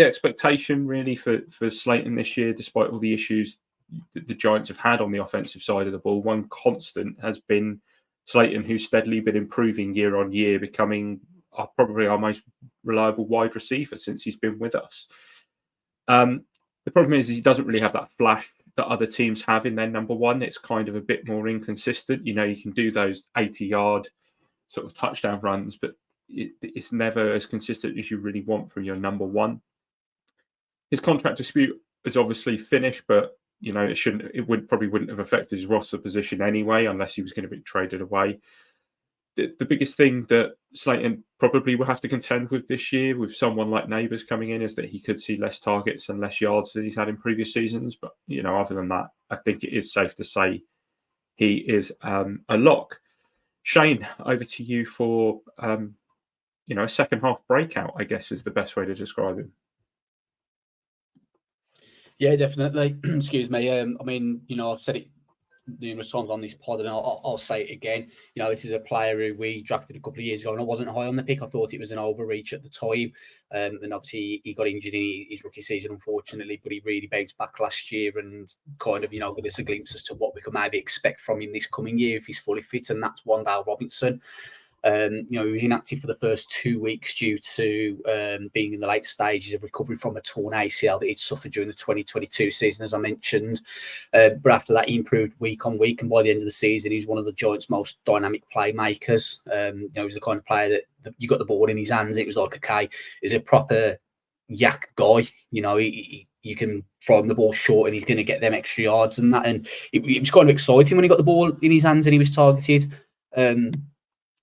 expectation really for Slayton this year, despite all the issues that the Giants have had on the offensive side of the ball, one constant has been Slayton, who's steadily been improving year on year, becoming probably our most reliable wide receiver since he's been with us. The problem is he doesn't really have that flash that other teams have in their number one. It's kind of a bit more inconsistent. You can do those 80-yard sort of touchdown runs, but it's never as consistent as you really want from your number one. His contract dispute is obviously finished, but it probably wouldn't have affected his roster position anyway, unless he was going to be traded away. The biggest thing that Slayton probably will have to contend with this year, with someone like Nabers coming in, is that he could see less targets and less yards than he's had in previous seasons. But other than that, I think it is safe to say he is a lock. Shane, over to you for a second half breakout, I guess is the best way to describe him. Yeah, definitely. Excuse me. I've said it numerous times on this pod, and I'll say it again. This is a player who we drafted a couple of years ago, and I wasn't high on the pick. I thought it was an overreach at the time. And obviously he got injured in his rookie season, unfortunately, but he really bounced back last year and kind of, give us a glimpse as to what we could maybe expect from him this coming year if he's fully fit, and that's Wan'Dale Robinson. He was inactive for the first 2 weeks due to being in the late stages of recovery from a torn ACL that he'd suffered during the 2022 season, as I mentioned. But after that, he improved week on week, and by the end of the season, he was one of the Giants' most dynamic playmakers. He was the kind of player that you got the ball in his hands, it was like, okay, he's a proper yak guy. You can throw him the ball short and he's going to get them extra yards and that. And it was kind of exciting when he got the ball in his hands and he was targeted.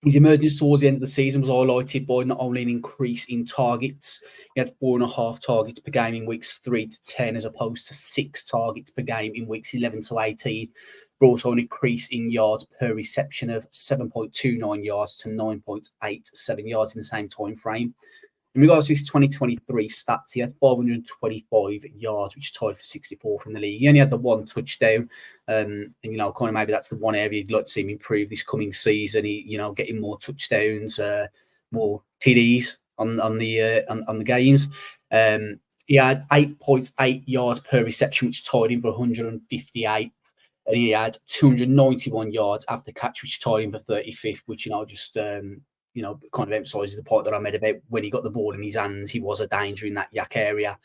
His emergence towards the end of the season was highlighted by not only an increase in targets. He had 4.5 targets per game in weeks 3 to 10, as opposed to 6 targets per game in weeks 11 to 18. Brought on an increase in yards per reception of 7.29 yards to 9.87 yards in the same time frame. In regards to his 2023 stats, he had 525 yards, which tied for 64th in the league. He only had the 1 touchdown. And, kind of maybe that's the one area you'd like to see him improve this coming season. He, getting more touchdowns, more TDs on the games. He had 8.8 yards per reception, which tied him for 158. And he had 291 yards after catch, which tied him for 35th, which, just, kind of emphasises the point that I made about when he got the ball in his hands, he was a danger in that yak area.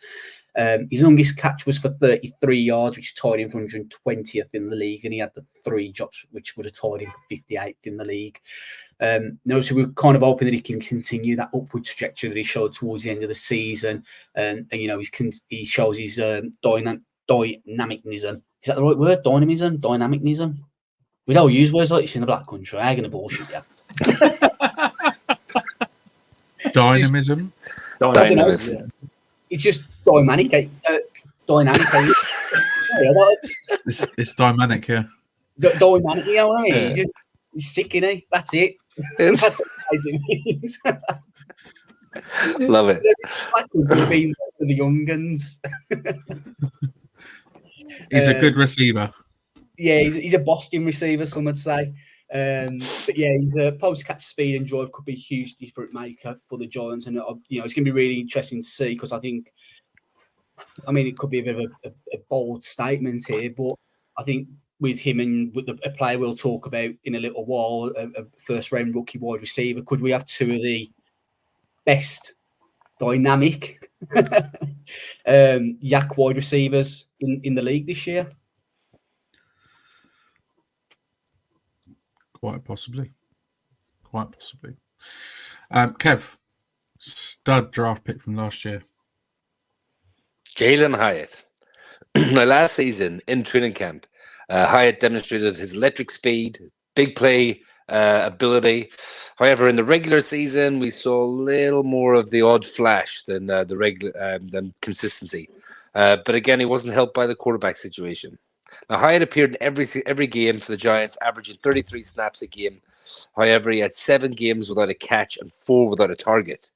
His longest catch was for 33 yards, which tied him for 120th in the league. And he had the 3 drops, which would have tied him for 58th in the league. So we're kind of hoping that he can continue that upward trajectory that he showed towards the end of the season. And he shows his dynamicnism. Is that the right word? Dynamicnism? We don't use words like this in the Black Country. I'm going to bullshit you. Dynamism? Dynamism. It's just dynamic. Dynamic. It's dynamic, yeah. Dynamic, you know what I mean? He's sick, isn't he? That's it. That's what it means. Love it. That could have been for the young guns. He's a good receiver. Yeah, he's a Boston receiver, some would say. But yeah, his post-catch speed and drive could be a huge difference maker for the Giants, and it's going to be really interesting to see because it could be a bit of a bold statement here, but I think with him and with a player we'll talk about in a little while, a first-round rookie wide receiver, could we have 2 of the best dynamic yak wide receivers in the league this year? Quite possibly. Kev, stud draft pick from last year. Jalin Hyatt. Now, last season in training camp, Hyatt demonstrated his electric speed, big play ability. However, in the regular season, we saw a little more of the odd flash than than consistency. But again, he wasn't helped by the quarterback situation. Now, Hyatt appeared in every game for the Giants, averaging 33 snaps a game. However, he had 7 games without a catch and 4 without a target.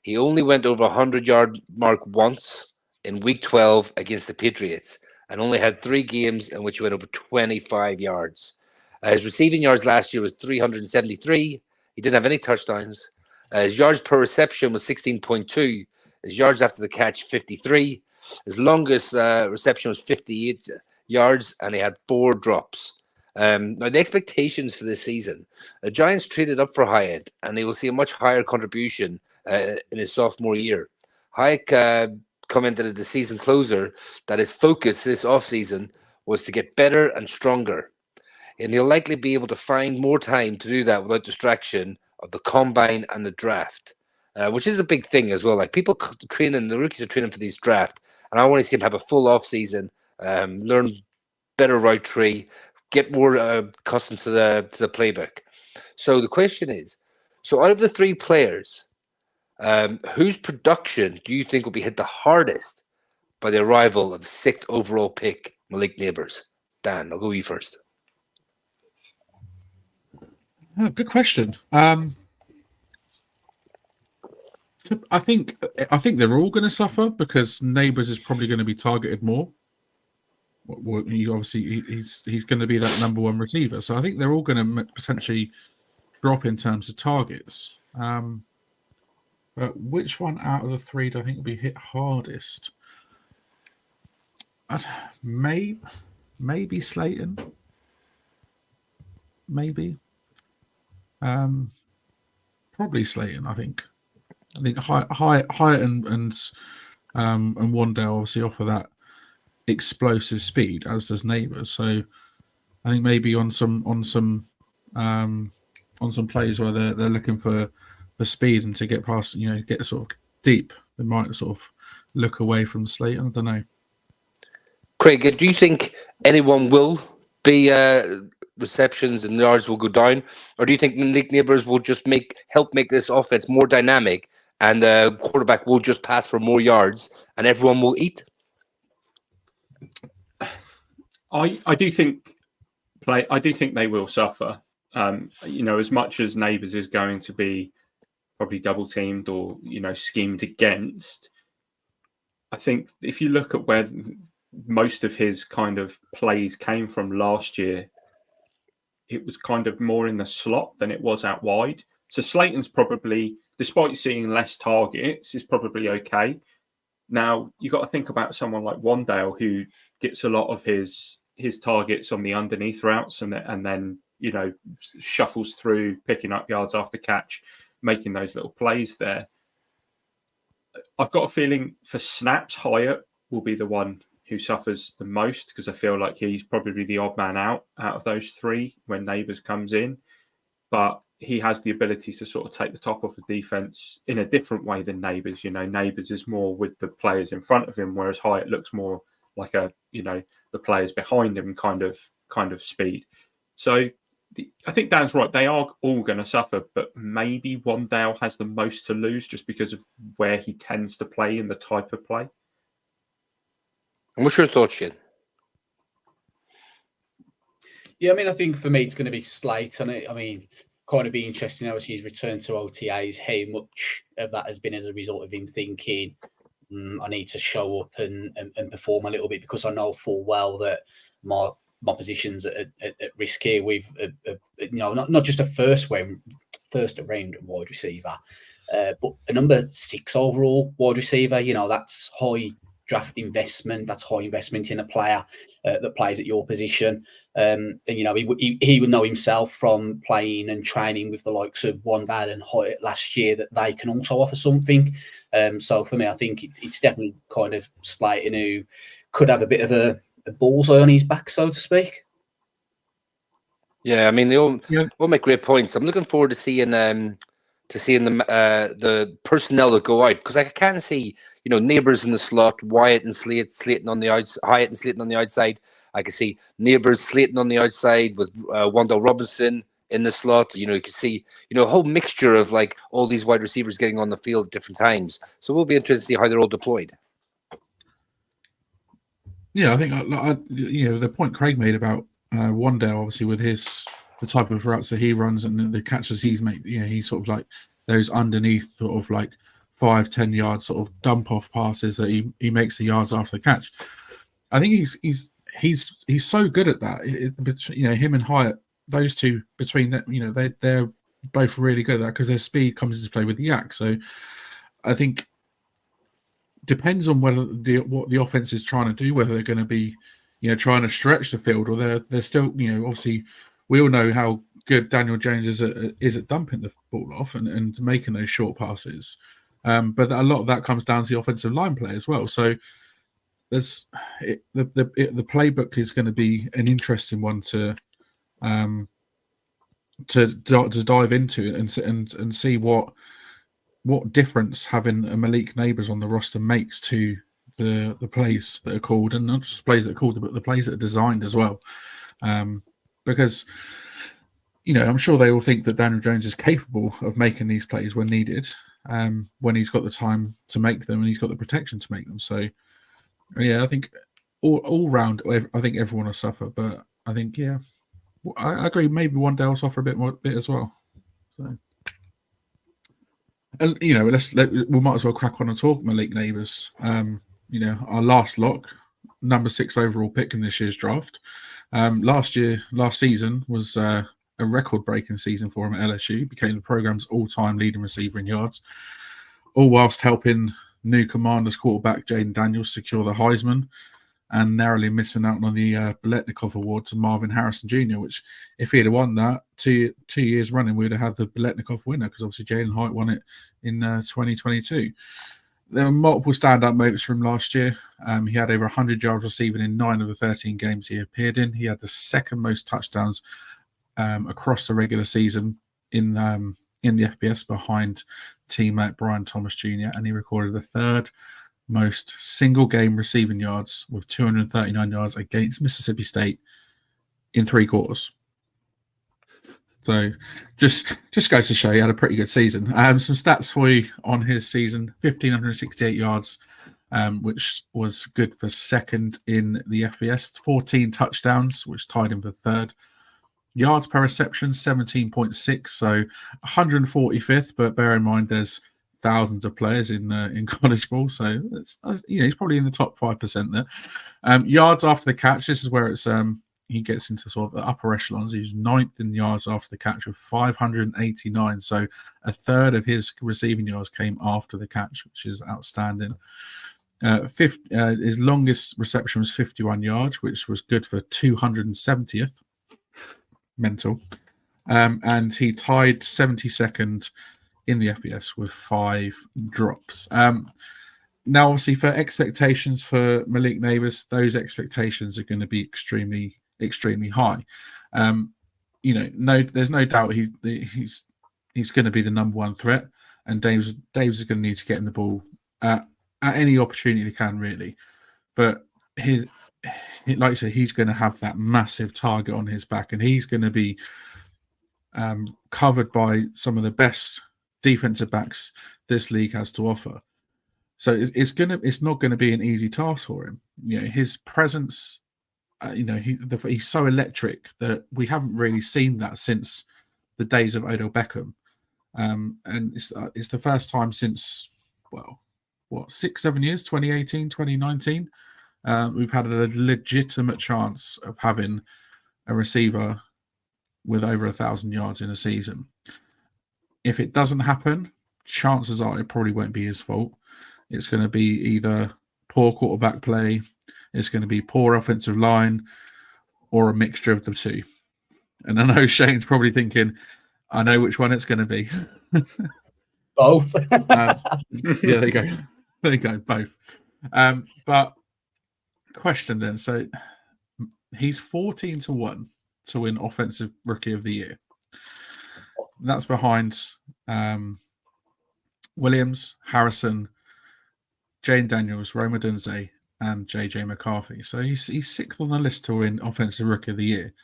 He only went over 100-yard mark once in Week 12 against the Patriots, and only had 3 games in which he went over 25 yards. His receiving yards last year was 373. He didn't have any touchdowns. His yards per reception was 16.2. His yards after the catch, 53. His longest reception was 58 yards, and he had 4 drops. Now, the expectations for this season, the Giants traded up for Hyatt, and he will see a much higher contribution in his sophomore year. Hyatt commented at the season closer that his focus this offseason was to get better and stronger. And he'll likely be able to find more time to do that without distraction of the combine and the draft, which is a big thing as well. Like people training, the rookies are training for these draft, and I want to see him have a full offseason, learn better route tree, get more accustomed to the playbook. So the question is, so out of the 3 players, whose production do you think will be hit the hardest by the arrival of the 6th overall pick, Malik Nabers? Dan, I'll go with you first. Oh, good question. So I think they're all going to suffer because Nabers is probably going to be targeted more. Obviously, he's going to be that number 1 receiver. So I think they're all going to potentially drop in terms of targets. But which one out of the 3 do I think will be hit hardest? Maybe Slayton. Maybe. Probably Slayton. I think Hyatt and Wan'Dale obviously offer that explosive speed, as does Nabers. So I think maybe on some plays where they're looking for speed and to get past, get sort of deep, they might sort of look away from Slayton. I don't know. Craig, do you think anyone will be receptions and yards will go down, or do you think Malik Nabers will just help make this offense more dynamic, and the quarterback will just pass for more yards, and everyone will eat? I do think they will suffer. As much as Nabers is going to be probably double teamed or schemed against, I think if you look at where most of his kind of plays came from last year, it was kind of more in the slot than it was out wide. So Slayton's probably, despite seeing less targets, is probably okay. Now, you got to think about someone like Wan'Dale, who gets a lot of his targets on the underneath routes and then, shuffles through, picking up yards after catch, making those little plays there. I've got a feeling for snaps, Hyatt will be the one who suffers the most, because I feel like he's probably the odd man out of those three when Nabers comes in. But he has the ability to sort of take the top off the defense in a different way than Nabers. Nabers is more with the players in front of him, whereas Hyatt looks more like the players behind him kind of speed. So I think Dan's right. They are all going to suffer, but maybe Wan'Dale has the most to lose just because of where he tends to play and the type of play. And what's your thoughts, Shane? Yeah, I mean, I think for me it's going to be Slayton. I mean, kind of be interesting, obviously, his return to OTAs, how much of that has been as a result of him thinking, I need to show up and perform a little bit, because I know full well that my position's at risk here with, not just a first round wide receiver, but a number 6 overall wide receiver. That's high draft investment. That's high investment in a player that plays at your position. And he would know himself from playing and training with the likes of Wan'Dale and Hyatt last year that they can also offer something. So for me, I think it's definitely kind of Slayton, who could have a bit of a bullseye on his back, so to speak. Yeah, I mean they all make great points. I'm looking forward to seeing the personnel that go out, because I can see Nabers in the slot, Wyatt and Slayton on the outside, Hyatt and Slayton on the outside. I can see Nabers, Slayton on the outside with Wan'Dale Robinson in the slot. You can see a whole mixture of like all these wide receivers getting on the field at different times. So we'll be interested to see how they're all deployed. Yeah, I think the point Craig made about Wan'Dale, obviously with the type of routes that he runs and the catches he's made, he's sort of like those underneath sort of like 5-10 yard sort of dump off passes that he makes the yards after the catch. I think he's so good at that. Him and Hyatt, those two between them, they're both really good at that because their speed comes into play with the yak. So I think depends on whether what the offense is trying to do, whether they're going to be, trying to stretch the field, or they're still, obviously we all know how good Daniel Jones is at dumping the ball off and making those short passes. But a lot of that comes down to the offensive line play as well. So the playbook is going to be an interesting one to dive into and see what difference having a Malik Nabers on the roster makes to the plays that are called, and not just plays that are called, but the plays that are designed as well. Because I'm sure they all think that Daniel Jones is capable of making these plays when needed, when he's got the time to make them and he's got the protection to make them. So, yeah, I think all round, I think everyone will suffer. But I think, I agree. Maybe Wan'Dale will suffer a bit as well. So, and we might as well crack on and talk Malik Nabers. Our last lock, number 6 overall pick in this year's draft. Last season was a record-breaking season for him at LSU. Became the program's all-time leading receiver in yards, all whilst helping new Commanders quarterback Jaden Daniels secure the Heisman, and narrowly missing out on the Biletnikoff Award to Marvin Harrison Jr., which, if he had won that 2 years running, we would have had the Biletnikoff winner, because obviously Jalin Hyatt won it in 2022. There were multiple stand-up moments from last year. He had over 100 yards receiving in 9 of the 13 games he appeared in. He had the second most touchdowns across the regular season in the FBS, behind teammate Brian Thomas Jr., and he recorded the third most single-game receiving yards with 239 yards against Mississippi State in 3 quarters. So just goes to show he had a pretty good season. Some stats for you on his season: 1,568 yards, which was good for second in the FBS. 14 touchdowns, which tied him for third. Yards per reception, 17.6, so 145th. But bear in mind, there's thousands of players in college ball, so he's probably in the top 5% there. Yards after the catch, this is where it's he gets into sort of the upper echelons. He's 9th in yards after the catch with 589, so a third of his receiving yards came after the catch, which is outstanding. His longest reception was 51 yards, which was good for 270th. Mental. And he tied 72nd in the FBS with 5 drops. Now, obviously, for expectations for Malik Nabers, those expectations are going to be extremely, extremely high. There's no doubt he's going to be the number one threat, and Davis is going to need to get him the ball at any opportunity they can, really. But like I said, he's going to have that massive target on his back, and he's going to be covered by some of the best defensive backs this league has to offer. So it's not going to be an easy task for him. His presence, he's so electric that we haven't really seen that since the days of Odell Beckham, and it's the first time since 6-7 years, 2018, 2019, we've had a legitimate chance of having a receiver with over 1,000 yards in a season. If it doesn't happen, chances are it probably won't be his fault. It's going to be either poor quarterback play, it's going to be poor offensive line, or a mixture of the two. And I know Shane's probably thinking, I know which one it's going to be. Both. Yeah, there you go. There you go, both. But question then. So he's 14-1 to win Offensive Rookie of the Year. That's behind Williams, Harrison, Jane Daniels, Rome Odunze, and JJ McCarthy. So he's 6th on the list to win Offensive Rookie of the Year.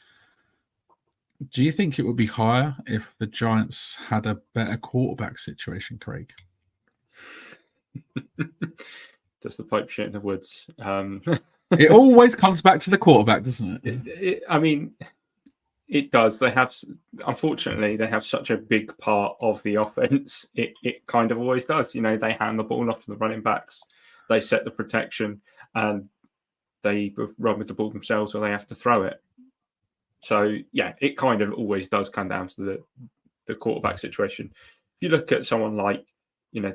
Do you think it would be higher if the Giants had a better quarterback situation, Craig? Does the pipe shit in the woods? It always comes back to the quarterback, doesn't it? It does. Unfortunately, they have such a big part of the offense. It kind of always does. They hand the ball off to the running backs. They set the protection and they run with the ball themselves, or they have to throw it. So, yeah, it kind of always does come down to the quarterback situation. If you look at someone like, you've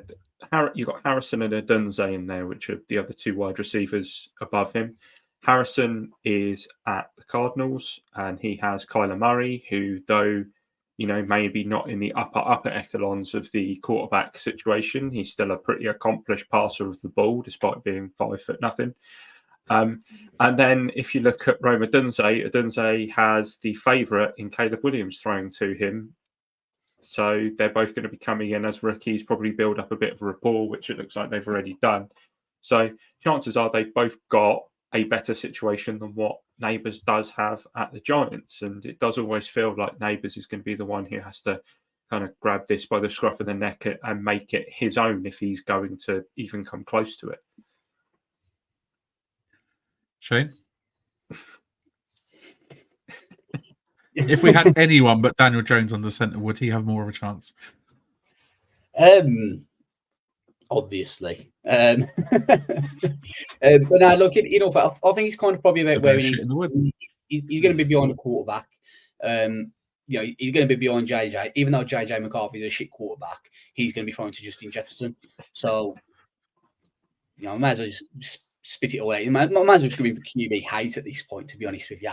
got Harrison and Odunze in there, which are the other 2 wide receivers above him. Harrison is at the Cardinals, and he has Kyler Murray, who, though, maybe not in the upper echelons of the quarterback situation, he's still a pretty accomplished passer of the ball, despite being 5'0". And then if you look at Rome Odunze has the favourite in Caleb Williams throwing to him. So they're both going to be coming in as rookies, probably build up a bit of rapport, which it looks like they've already done. So chances are they've both got a better situation than what Nabers does have at the Giants. And it does always feel like Nabers is going to be the one who has to kind of grab this by the scruff of the neck and make it his own if he's going to even come close to it. Shane? If we had anyone but Daniel Jones on the centre, would he have more of a chance? Obviously. But now, look, I think he's kind of probably about where he needs to. He's going to be behind the quarterback. He's going to be behind JJ. Even though JJ McCarthy is a shit quarterback, he's going to be throwing to Justin Jefferson. So, I might as well just spit it all out. I might as well just go in for QB hate at this point, to be honest with you.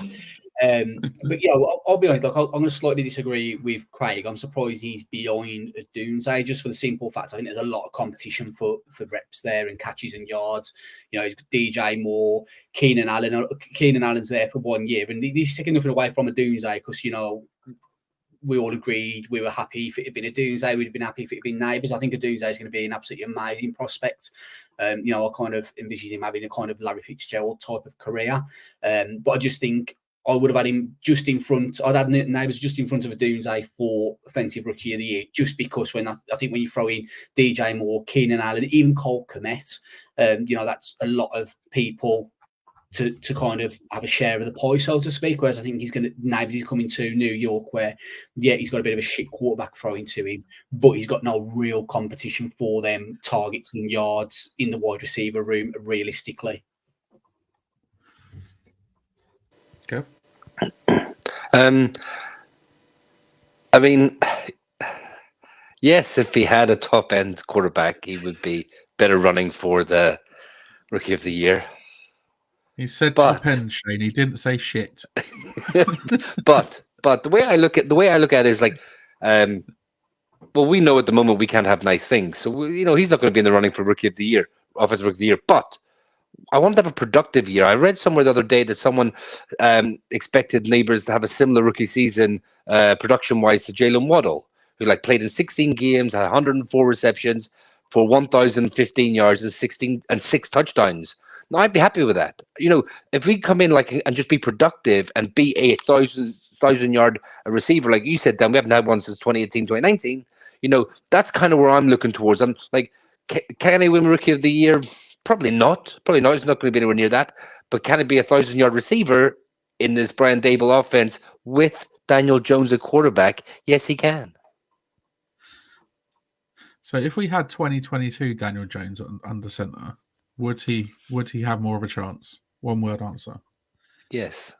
But I'll be honest. Like, I'm going to slightly disagree with Craig. I'm surprised he's behind Odunze, just for the simple fact I think there's a lot of competition for reps there and catches and yards. He's got DJ Moore, Keenan Allen. Keenan Allen's there for 1 year, and he's taking nothing away from Odunze because we all agreed we were happy if it had been Odunze. We'd have been happy if it had been Nabers. I think Odunze is going to be an absolutely amazing prospect. I kind of envisioned him having a kind of Larry Fitzgerald type of career. But I just think I would have had him just in front. I'd have Nabers just in front of Odunze for Offensive Rookie of the Year, just because I think when you throw in DJ Moore, Keenan Allen, even Cole Kmet, that's a lot of people to kind of have a share of the pie, so to speak. Whereas I think Nabers is coming to New York where, he's got a bit of a shit quarterback throwing to him, but he's got no real competition for them targets and yards in the wide receiver room realistically. Okay. Yes, if he had a top end quarterback, he would be better running for the Rookie of the year. He said But- top end, Shane. He didn't say shit. but the way I look at it is like, well, we know at the moment we can't have nice things, so he's not going to be in the running for Rookie of the Year, Offensive Rookie of the Year. But I want to have a productive year. I read somewhere the other day that someone expected Nabers to have a similar rookie season, production-wise, to Jalen Waddle, who played in 16 games, had 104 receptions for 1,015 yards and 6 touchdowns. Now, I'd be happy with that. If we come in and just be productive and be a 1,000-yard receiver, like you said, Dan, we haven't had one since 2018, 2019. That's kind of where I'm looking towards. I'm like, can he win Rookie of the Year? Probably not. Probably not. He's not going to be anywhere near that. But can it be a 1,000-yard receiver in this Brian Dable offense with Daniel Jones at quarterback? Yes, he can. So if we had 2022 Daniel Jones under center, would he have more of a chance? One word answer. Yes.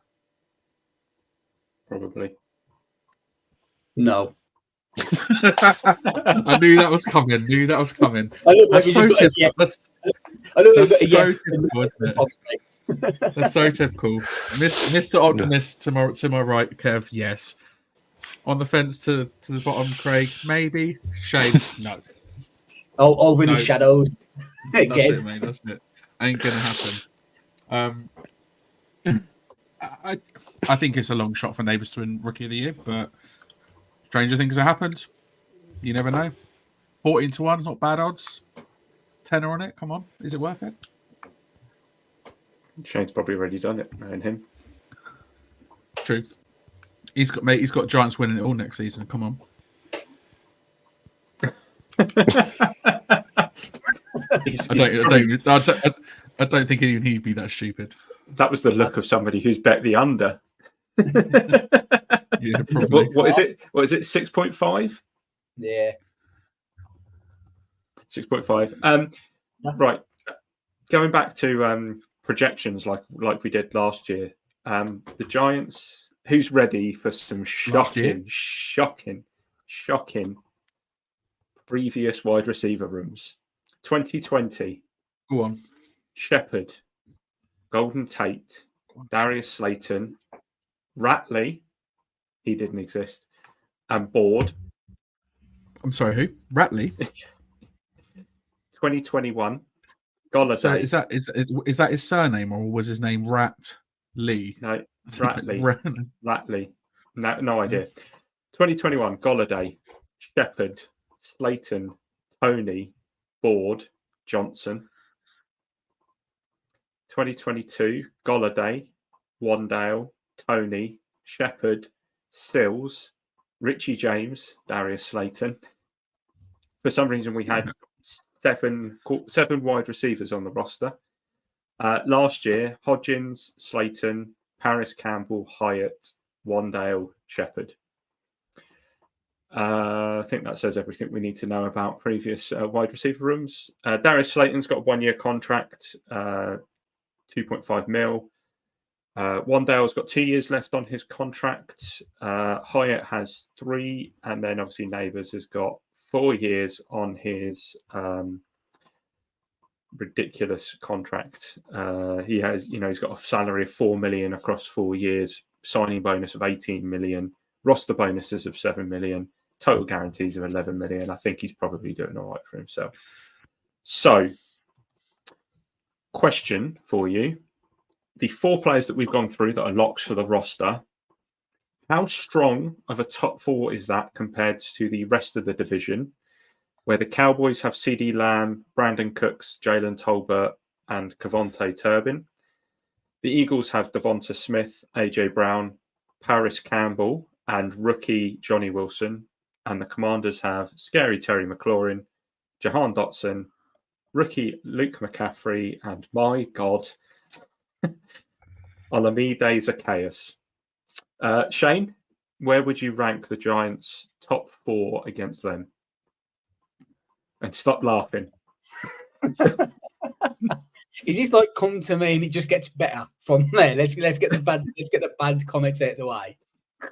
Probably. No. I knew that was coming. I look like That's so typical. I look like That's a so yes. typical, isn't it? That's so typical. Mr. Optimist to my right, Kev, yes. On the fence to the bottom, Craig, maybe. Shane, no. Oh, over No. the shadows. That's Again. it, mate. That's it. Ain't gonna happen. I think it's a long shot for Nabers to win Rookie of the Year, but stranger things have happened. You never know. 14-1 is not bad odds. Tenner on it. Come on, is it worth it? Shane's probably already done it, knowing him. True. He's got Giants winning it all next season. Come on. I don't think even he'd be that stupid. That was the look of somebody who's bet the under. Yeah, probably. What is it? 6.5? Yeah. 6.5. Right. Going back to projections like we did last year. The Giants, who's ready for some shocking previous wide receiver rooms? 2020. Go on. Shepard, Golden Tate, Darius Slayton, Ratley, he didn't exist, and Board. I'm sorry, who? Ratley? 2021, Golladay. So is that his surname, or was his name Rat Lee? No, Ratley. No idea. 2021, Golladay, Shepard, Slayton, Tony, Board, Johnson. 2022, Golladay, Wan'Dale, Tony, Shepard, Sills, Richie James, Darius Slayton. For some reason, we had seven wide receivers on the roster. Last year, Hodgins, Slayton, Paris Campbell, Hyatt, Wan'Dale, Shepard. I think that says everything we need to know about previous wide receiver rooms. Darius Slayton's got a 1-year contract, 2.5 mil. Wan'Dale's got 2 years left on his contract. Hyatt has 3, and then obviously Nabers has got 4 years on his ridiculous contract. He has, he's got a salary of $4 million across 4 years, signing bonus of 18 million, roster bonuses of 7 million, total guarantees of 11 million. I think he's probably doing all right for himself. So, question for you. The 4 players that we've gone through that are locks for the roster, how strong of a top 4 is that compared to the rest of the division, where the Cowboys have CD Lamb, Brandon Cooks, Jalen Tolbert, and Kevontae Turbin. The Eagles have Devonta Smith, AJ Brown, Paris Campbell, and rookie Johnny Wilson. And the Commanders have Scary Terry McLaurin, Jahan Dotson, rookie Luke McCaffrey, and my God, Olamide Zacchaeus. Shane, where would you rank the Giants' top 4 against them? And stop laughing. Is this like come to me and it just gets better from there? Let's get the bad comments out of the way.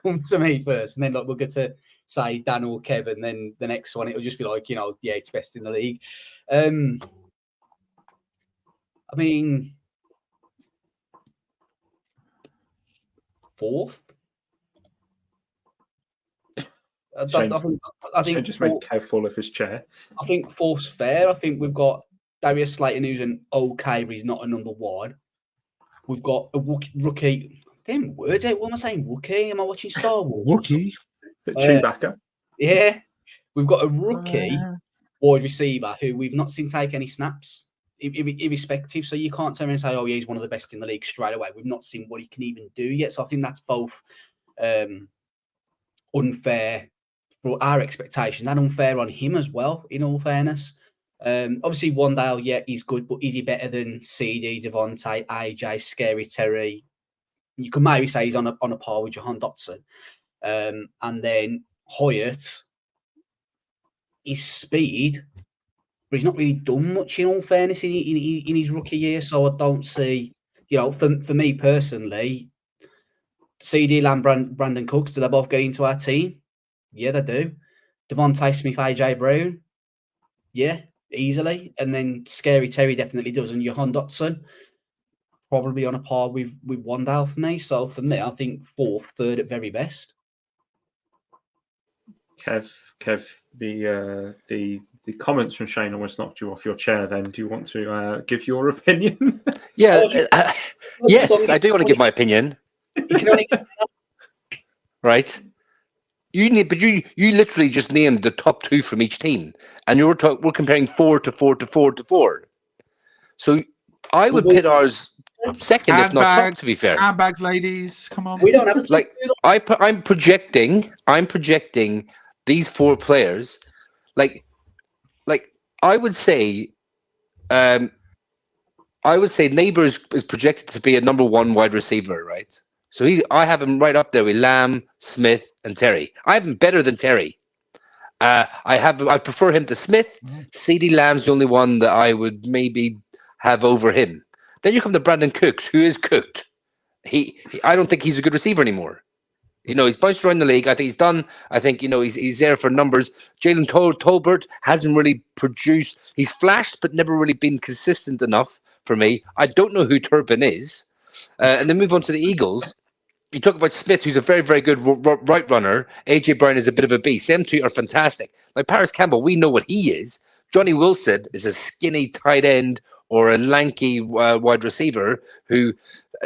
Come to me first, and then we'll get to say Dan or Kevin. Then the next one, it'll just be like, it's best in the league. I mean, fourth. I think just made Kev fall off his chair. I think fourth's fair. I think we've got Darius Slayton, who's an okay, but he's not a number one. We've got a rookie. Damn words out. What am I saying? Wookie? Am I watching Star Wars? Wookie? Chewbacca. Yeah. We've got a rookie wide receiver who we've not seen take any snaps, irrespective. So you can't turn around and say, oh, yeah, he's one of the best in the league straight away. We've not seen what he can even do yet. So I think that's both unfair for our expectations and unfair on him as well, in all fairness. Obviously, Wan'Dale, yeah, he's good, but is he better than CD, Devontae, AJ, Scary Terry? You could maybe say he's on a par with Jahan Dotson. And then Hyatt, his speed, but he's not really done much in all fairness in his rookie year. So I don't see, for me personally, CD Lamb, Brandon Cooks, do they both get into our team? Yeah, they do. Devontae Smith, AJ Brown, yeah, easily. And then Scary Terry definitely does. And Jahan Dotson, probably on a par with Wan'Dale for me. So for me, I think fourth, third at very best. Kev, the comments from Shane almost knocked you off your chair. Then, do you want to give your opinion? Yeah, yes, I do want to give my opinion. Right. You literally just named the top two from each team, and we're comparing 4 to 4 to 4 to 4. So I would pit ours second, if not top. To be fair, handbags, ladies, come on. We don't have to I'm projecting these four players. Like I would say Nabers is projected to be a number one wide receiver, right? So I have him right up there with Lamb, Smith, and Terry. I have him better than Terry. I prefer him to Smith. CD Lamb's the only one that I would maybe have over him. Then you come to Brandon Cooks, who is cooked. I don't think he's a good receiver anymore. He's bounced around the league. I think he's done. I think he's there for numbers. Jalen Tolbert hasn't really produced. He's flashed, but never really been consistent enough for me. I don't know who Turpin is. And then move on to the Eagles. You talk about Smith, who's a very, very good right runner. AJ Brown is a bit of a beast. Them two are fantastic. Like Paris Campbell, we know what he is. Johnny Wilson is a skinny tight end or a lanky wide receiver who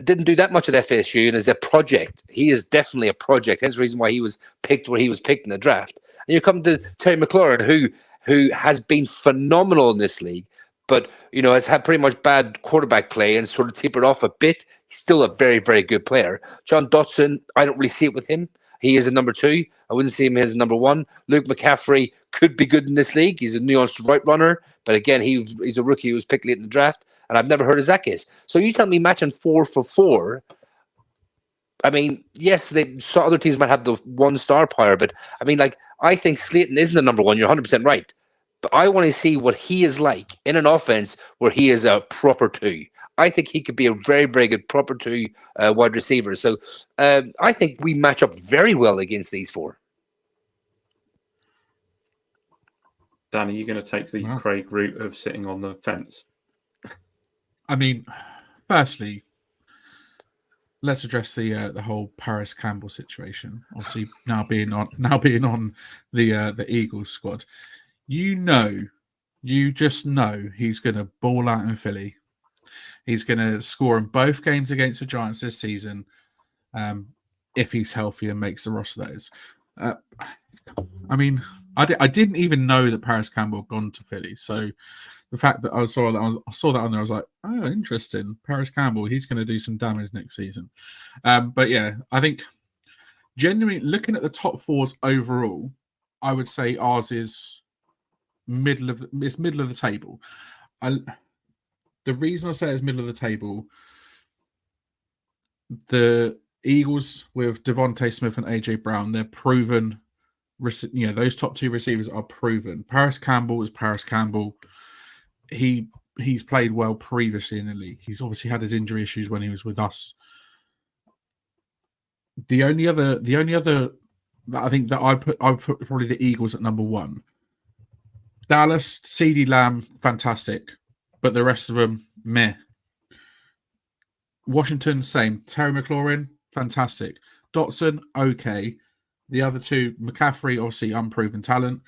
didn't do that much at FSU and is a project. He is definitely a project. That's the reason why he was picked where he was picked in the draft. And you come to Terry McLaurin, who has been phenomenal in this league, but has had pretty much bad quarterback play and sort of tapered off a bit. He's still a very, very good player. John Dotson, I don't really see it with him. He is a number two. I wouldn't see him as a number one. Luke McCaffrey could be good in this league. He's a nuanced right runner, but again, he's a rookie who was picked late in the draft, and I've never heard of Zach is. So you tell me matching 4 for 4. I mean, yes, other teams might have the 1-star power, but I mean, I think Slayton isn't the number one. You're 100% right. But I want to see what he is like in an offense where he is a proper 2. I think he could be a very, very good proper 2 wide receiver. So I think we match up very well against these 4. Danny, you're going to take the Craig route of sitting on the fence? I mean, firstly, let's address the whole Paris Campbell situation. Obviously, now being on the Eagles squad. You just know he's going to ball out in Philly. He's going to score in both games against the Giants this season if he's healthy and makes the roster. That is. I mean, I didn't even know that Paris Campbell had gone to Philly. So the fact that I saw that on there, I was like, oh, interesting. Paris Campbell, he's going to do some damage next season. But yeah, I think genuinely looking at the top 4s overall, I would say ours is middle of the table. The reason I say it's middle of the table, the Eagles with Devontae Smith and AJ Brown, they're proven. Those top 2 receivers are proven. Paris Campbell is Paris Campbell. He's played well previously in the league. He's obviously had his injury issues when he was with us. The only other that I think that I put probably the Eagles at number 1. Dallas, CD Lamb, fantastic. But the rest of them, meh. Washington, same. Terry McLaurin, fantastic. Dotson, okay. The other two, McCaffrey, obviously unproven talent,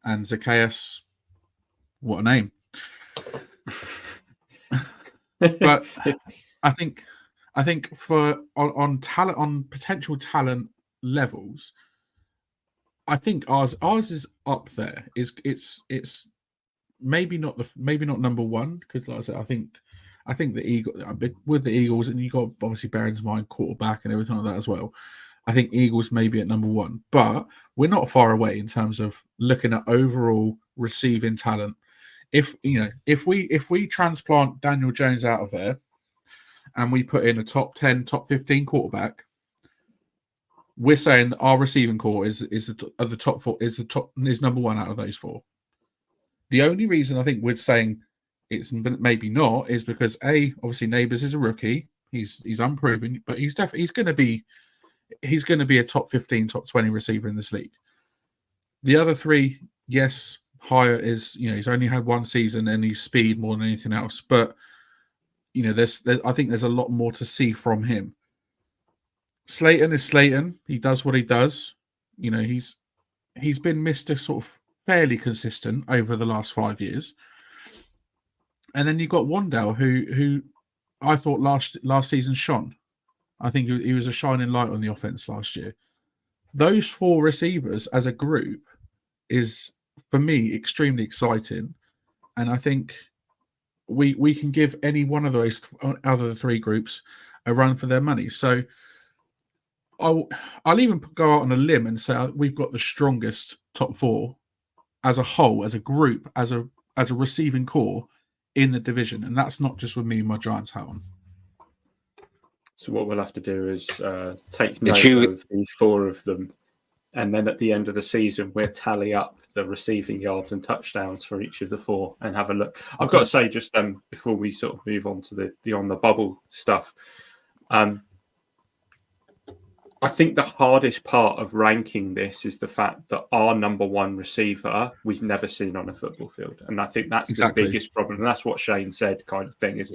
and Zacchaeus, what a name. But I think for on talent, on potential talent levels, I think ours is up there. It's maybe not number one, because like I said, I think the with the Eagles, and you got obviously bearing in mind quarterback and everything like that as well. I think Eagles may be at number one, but we're not far away in terms of looking at overall receiving talent. If we transplant Daniel Jones out of there and we put in a top 10, top 15 quarterback, we're saying that our receiving core is the top four, is number one out of those four. The only reason I think we're saying it's maybe not is because obviously Nabers is a rookie. He's unproven, but he's going to be a top 15, top 20 receiver in this league. The other three, yes, Hyatt is, he's only had one season and he's speed more than anything else. But, I think there's a lot more to see from him. Slayton is Slayton. He does what he does. He's been Mr. sort of fairly consistent over the last 5 years. And then you've got Wan'Dale, who I thought last season shone. I think he was a shining light on the offense last year. Those four receivers as a group is, for me, extremely exciting. And I think we can give any one of those out of the three groups a run for their money. So I'll even go out on a limb and say we've got the strongest top four as a whole, as a group, as a receiving core in the division. And that's not just with me and my Giants hat on. So what we'll have to do is take note of the four of them, and then at the end of the season, we'll tally up the receiving yards and touchdowns for each of the four and have a look. I've got to say, just before we sort of move on to the on the bubble stuff, I think the hardest part of ranking this is the fact that our number one receiver we've never seen on a football field, and I think that's exactly the biggest problem. And that's what Shane said, kind of thing. Is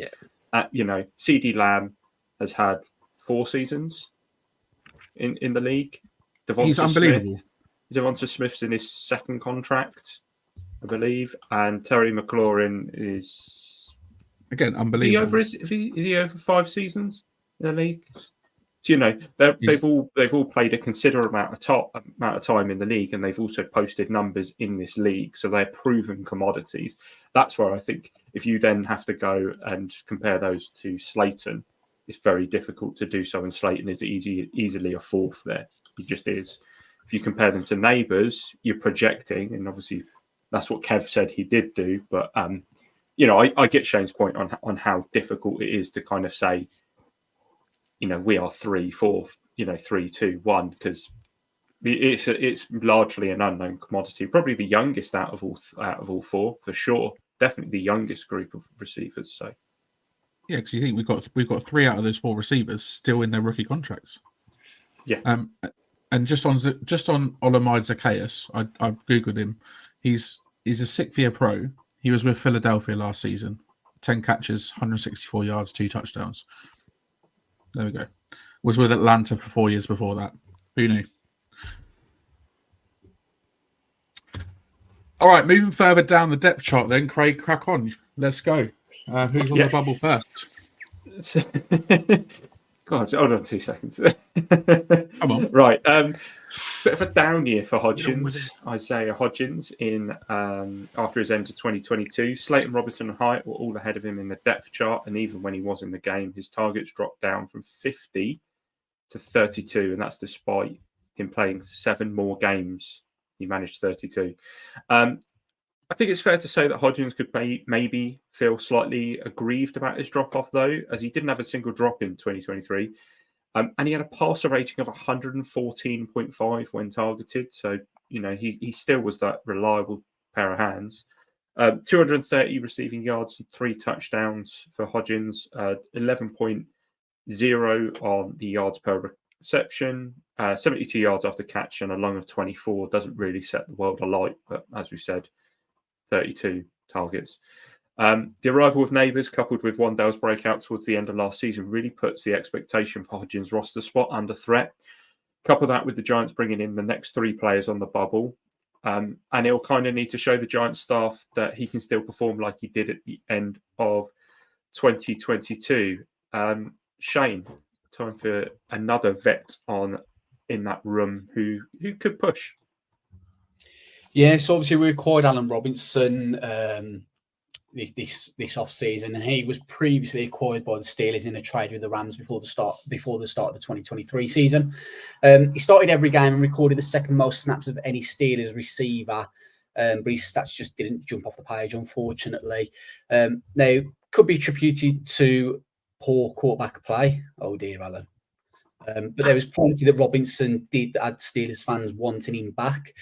CeeDee Lamb has had 4 seasons in the league. He's unbelievable. Devonta Smith's in his second contract, I believe, and Terry McLaurin is again unbelievable. Is he over 5 seasons in the league? So, they've all played a considerable amount of time in the league, and they've also posted numbers in this league, so they're proven commodities. That's where I think if you then have to go and compare those to Slayton, it's very difficult to do so, and Slayton is easily a fourth there. He just is. If you compare them to Nabers, you're projecting, and obviously that's what Kev said he did do. But I get Shane's point on how difficult it is to kind of say, we are 3, 4, 3, 2, 1, because it's largely an unknown commodity. Probably the youngest out of all four, for sure. Definitely the youngest group of receivers. So. Yeah, because you think we've got 3 out of those 4 receivers still in their rookie contracts. Yeah. And just on Olamide Zacchaeus, I googled him. He's a 6th-year pro. He was with Philadelphia last season. 10 catches, 164 yards, 2 touchdowns. There we go. Was with Atlanta for 4 years before that. Who knew? All right, moving further down the depth chart then, Craig, crack on. Let's go. Who's on the bubble first? God, hold on 2 seconds. Come on. Right. Bit of a down year for Hodgins. Isaiah Hodgins in after his end of 2022. Slayton, Robertson and Hyatt were all ahead of him in the depth chart, and even when he was in the game, his targets dropped down from 50 to 32, and that's despite him playing 7 more games. He managed 32. I think it's fair to say that Hodgins could maybe feel slightly aggrieved about his drop-off, though, as he didn't have a single drop in 2023. And he had a passer rating of 114.5 when targeted. So, he still was that reliable pair of hands. 230 receiving yards, 3 touchdowns for Hodgins, 11.0 on the yards per reception, 72 yards after catch, and a long of 24. Doesn't really set the world alight, but as we said, 32 targets. The arrival of Nabers, coupled with Wan'Dale's breakout towards the end of last season, really puts the expectation for Hodgins' roster spot under threat. Couple that with the Giants bringing in the next 3 players on the bubble, and he'll kind of need to show the Giants staff that he can still perform like he did at the end of 2022. Shane, time for another vet in that room who could push. Yeah, so obviously we acquired Allen Robinson this off season, and he was previously acquired by the Steelers in a trade with the Rams before the start of the 2023 season. He started every game and recorded the second most snaps of any Steelers receiver, but his stats just didn't jump off the page, unfortunately. Now, could be attributed to poor quarterback play. Oh dear, Alan. But there was plenty that Robinson did that had Steelers fans wanting him back.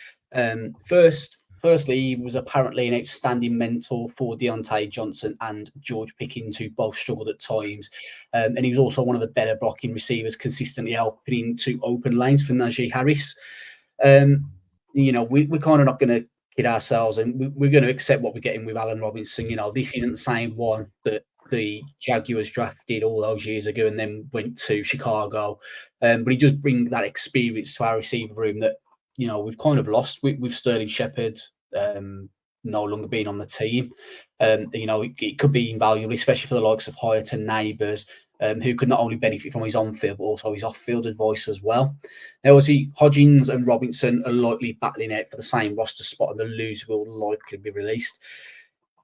Firstly, he was apparently an outstanding mentor for Deontay Johnson and George Pickens, who both struggled at times. And he was also one of the better blocking receivers, consistently helping into open lanes for Najee Harris. We're kind of not going to kid ourselves, and we're going to accept what we're getting with Allen Robinson. This isn't the same one that the Jaguars drafted all those years ago and then went to Chicago. But he does bring that experience to our receiver room that, we've kind of lost with Sterling Shepard no longer being on the team. It could be invaluable, especially for the likes of Hyatt and Nabers, who could not only benefit from his on-field, but also his off-field advice as well. Now, obviously, Hodgins and Robinson are likely battling out for the same roster spot, and the loser will likely be released.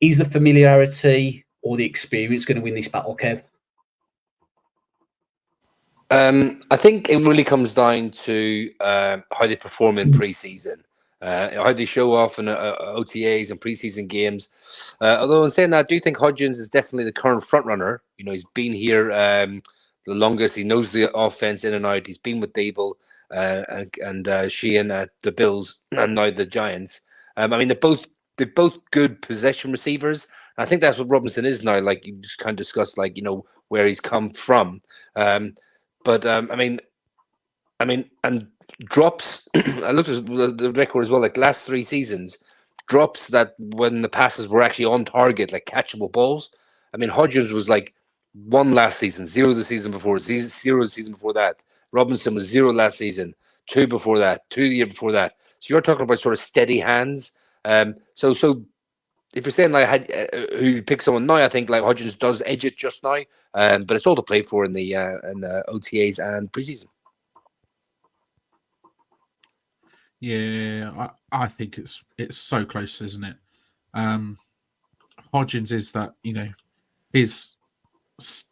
Is the familiarity or the experience going to win this battle, Kev? I think it really comes down to how they perform in preseason, how they show off in OTAs and preseason games. Although in saying that, I do think Hodgins is definitely the current front runner. He's been here the longest. He knows the offense in and out. He's been with Dable and Sheehan at the Bills and now the Giants. They're both good possession receivers. I think that's what Robinson is now. Like you just kind of discussed, where he's come from. And drops. I looked at the record as well. Like last 3 seasons, drops that when the passes were actually on target, like catchable balls. Hodgins was like 1 last season, 0 the season before, 0 the season before that. Robinson was 0 last season, 2 before that, 2 the year before that. So you're talking about sort of steady hands. So if you're saying who you pick someone now, I think Hodgins does edge it just now. But it's all to play for in the OTAs and preseason. Yeah, I think it's so close, isn't it? Hodgins is that, he's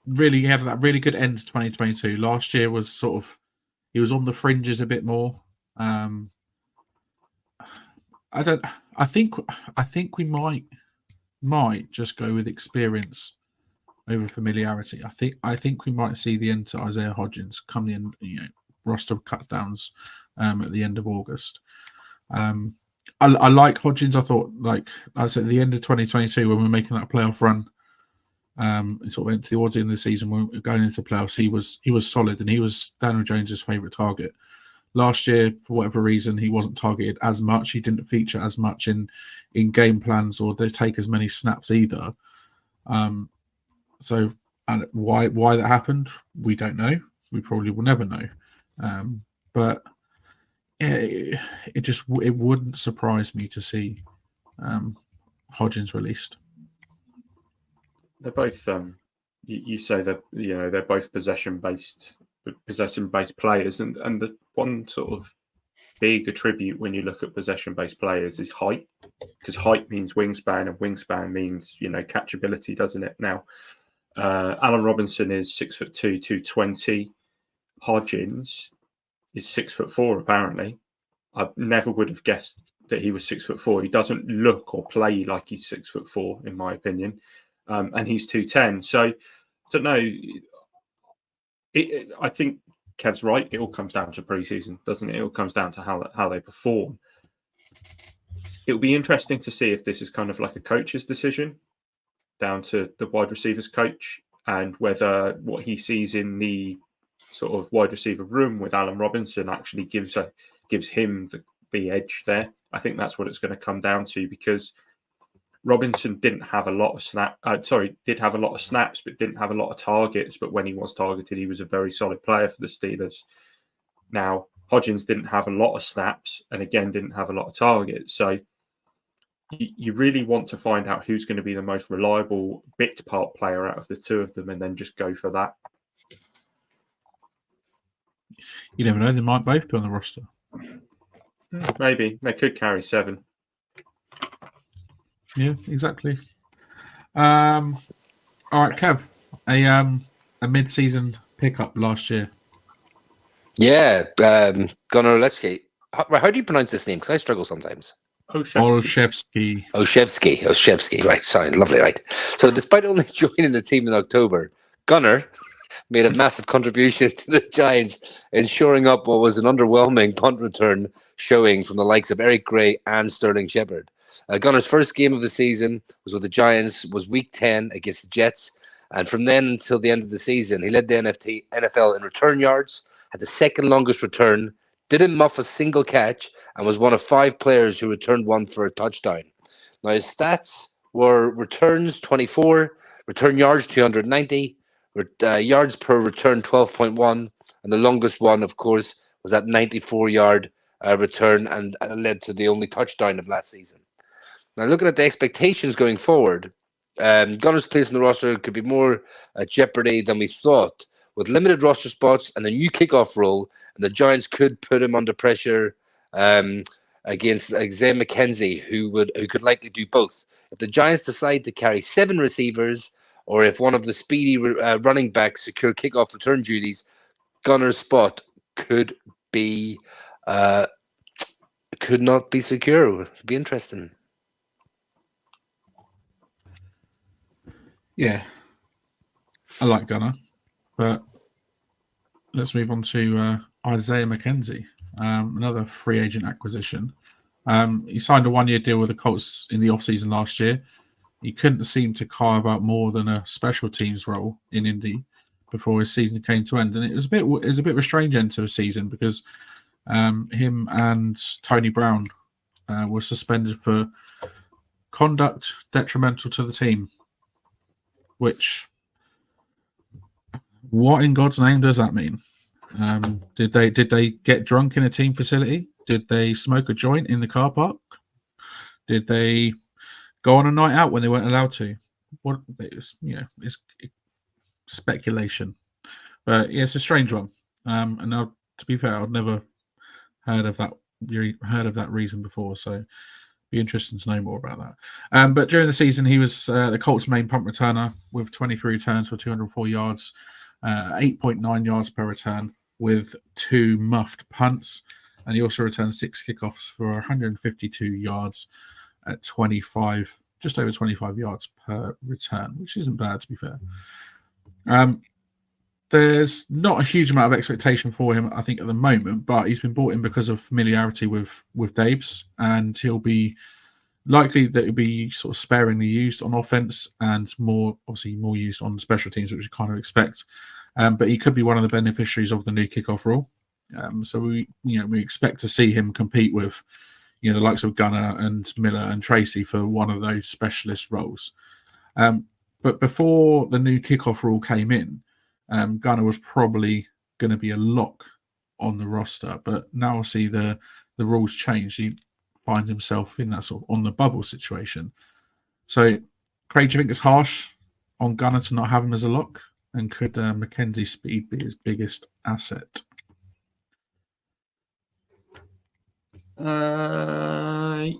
really had that really good end to 2022. Last year was sort of, he was on the fringes a bit more. I think we might just go with experience over familiarity. I think we might see the end to Isaiah Hodgins come in, roster cuts downs at the end of August. I like Hodgins. I thought, like I said, at the end of 2022, when we were making that playoff run, it sort of went towards the end of the season when we were going into the playoffs, he was solid and he was Daniel Jones's favourite target. Last year, for whatever reason, he wasn't targeted as much. He didn't feature as much in game plans or they take as many snaps either. So why that happened, we don't know. We probably will never know. But it wouldn't surprise me to see Hodgins released. They're both you say that they're both possession based players, and the one sort of big attribute when you look at possession based players is height, because height means wingspan and wingspan means catchability, doesn't it? Now Allen Robinson is 6'2", 220. Hodgins is 6'4", apparently. I never would have guessed that he was 6'4". He doesn't look or play like he's 6'4", in my opinion. And he's 210. So I don't know. I think Kev's right. It all comes down to preseason, doesn't it? It all comes down to how they perform. It'll be interesting to see if this is kind of like a coach's decision, down to the wide receivers coach, and whether what he sees in the sort of wide receiver room with Allen Robinson actually gives him the edge there. I think that's what it's going to come down to, because Robinson didn't have a lot of did have a lot of snaps, but didn't have a lot of targets. But when he was targeted, he was a very solid player for the Steelers. Now, Hodgins didn't have a lot of snaps and again didn't have a lot of targets. So you really want to find out who's going to be the most reliable bit part player out of the two of them and then just go for that. You never know, they might both be on the roster. Maybe. They could carry 7. Yeah, exactly. All right, Kev, a mid-season pickup last year. Yeah, Gunnar Olszewski. How do you pronounce this name? Because I struggle sometimes. Olszewski. Olszewski. Right, sorry, lovely, right. So despite only joining the team in October, Gunnar made a massive contribution to the Giants in shoring up what was an underwhelming punt return showing from the likes of Eric Gray and Sterling Shepard. Gunnar's first game of the season was with the Giants, was Week 10 against the Jets, and from then until the end of the season, he led the NFL in return yards, had the second longest return, didn't muff a single catch, and was one of 5 players who returned one for a touchdown. Now, his stats were returns 24, return yards 290, yards per return 12.1, and the longest one, of course, was that 94-yard return and led to the only touchdown of last season. Now, looking at the expectations going forward, Gunnar's place in the roster could be more at jeopardy than we thought. With limited roster spots and a new kickoff role, and the Giants could put him under pressure against Isaiah McKenzie, who could likely do both. If the Giants decide to carry 7 receivers, or if one of the speedy running backs secure kickoff return duties, Gunnar's spot could not be secure. It'd be interesting. Yeah, I like Gunnar, but let's move on to Isaiah McKenzie, another free agent acquisition. He signed a 1-year deal with the Colts in the offseason last year. He couldn't seem to carve out more than a special teams role in Indy before his season came to end, and it was a bit of a strange end to the season because him and Tony Brown were suspended for conduct detrimental to the team. Which, what in God's name does that mean? Did they get drunk in a team facility? Did they smoke a joint in the car park? Did they go on a night out when they weren't allowed to? It's speculation, but yeah, it's a strange one. And now, to be fair, I've never heard of that reason before, so be interesting to know more about that. But during the season, he was the Colts' main punt returner with 23 returns for 204 yards, 8.9 yards per return with 2 muffed punts. And he also returned 6 kickoffs for 152 yards at just over 25 yards per return, which isn't bad, to be fair. There's not a huge amount of expectation for him, I think, at the moment, but he's been brought in because of familiarity with Dabes, and he'll be likely that he'll be sort of sparingly used on offense and more used on special teams, which we kind of expect. But he could be one of the beneficiaries of the new kickoff rule. So we expect to see him compete with, the likes of Gunnar and Miller and Tracy for one of those specialist roles. But before the new kickoff rule came in, Gunnar was probably going to be a lock on the roster, but now I see the rules change. He finds himself in that sort of on the bubble situation. So, Craig, do you think it's harsh on Gunnar to not have him as a lock? And could McKenzie's speed be his biggest asset? I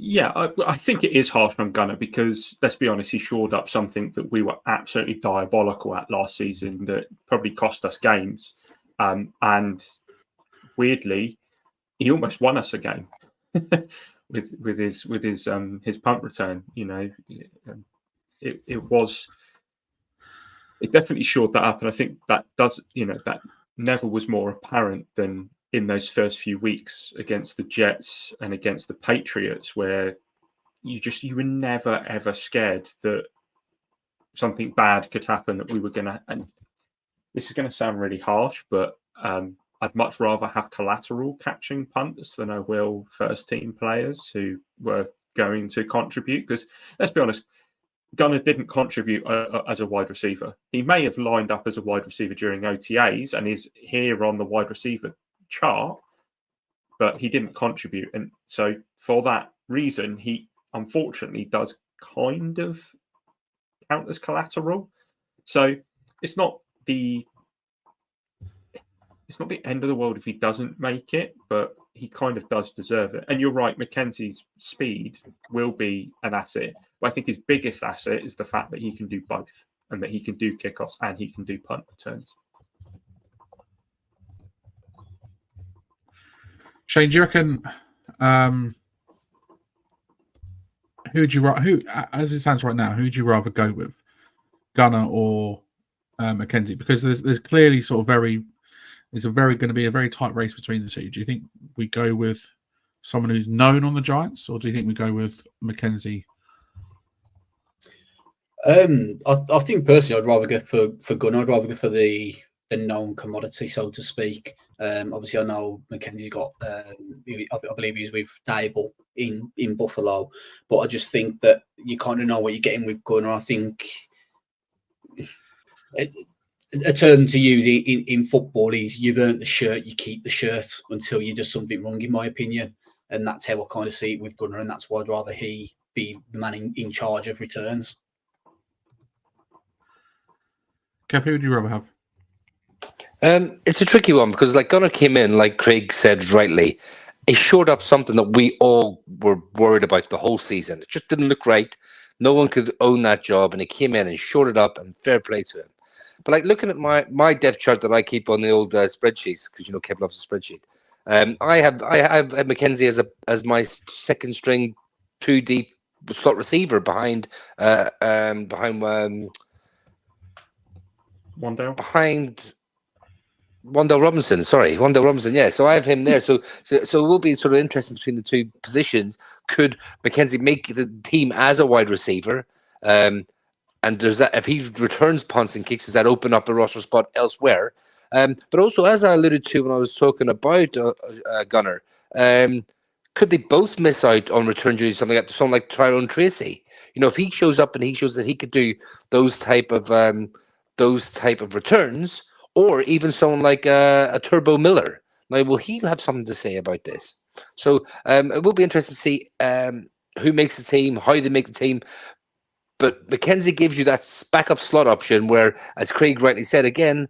think it is harsh on Gunnar because, let's be honest, he shored up something that we were absolutely diabolical at last season that probably cost us games. And weirdly, he almost won us a game with his punt return. It definitely shored that up, and I think that that never was more apparent than in those first few weeks against the Jets and against the Patriots, where you were never ever scared that something bad could happen, that we were gonna. And this is going to sound really harsh, but I'd much rather have collateral catching punts than I will first team players who were going to contribute. Because let's be honest, Gunner didn't contribute as a wide receiver. He may have lined up as a wide receiver during OTAs and is here on the wide receiver chart, but he didn't contribute. And so for that reason, he unfortunately does kind of count as collateral. So it's not the end of the world if he doesn't make it, but he kind of does deserve it. And you're right, McKenzie's speed will be an asset. But I think his biggest asset is the fact that he can do both, and that he can do kickoffs and he can do punt returns. Shane, do you reckon who as it stands right now, who would you rather go with, Gunner or McKenzie? Because there's clearly sort of going to be a very tight race between the two. Do you think we go with someone who's known on the Giants, or do you think we go with McKenzie? I think personally, I'd rather go for Gunner. I'd rather go for the known commodity, so to speak. Obviously, I know McKenzie's got. I believe he's with Dable in Buffalo, but I just think that you kind of know what you're getting with Gunner. I think a term to use in football is you've earned the shirt, you keep the shirt until you do something wrong, in my opinion. And that's how I kind of see it with Gunner, and that's why I'd rather he be the man in charge of returns. Kev, who would you rather have? It's a tricky one because, like, Gunner came in, like Craig said rightly, he showed up something that we all were worried about the whole season. It just didn't look right. No one could own that job, and he came in and showed it up, and fair play to him. But like looking at my depth chart that I keep on the old spreadsheets, because Kev loves a spreadsheet. I have McKenzie as my second string, 2 deep slot receiver behind Wan'Dale. Wan'Dale Robinson. Sorry, Wan'Dale Robinson. Yeah, so I have him there. So it will be sort of interesting between the two positions. Could McKenzie make the team as a wide receiver? And does that, if he returns punts and kicks, does that open up a roster spot elsewhere? But also, as I alluded to when I was talking about Gunner, could they both miss out on return duties? Something like Tyrone Tracy. If he shows up and he shows that he could do those type of returns, or even someone like a Turbo Miller. Now, will he have something to say about this? So it will be interesting to see who makes the team, how they make the team. But McKenzie gives you that backup slot option where, as Craig rightly said again,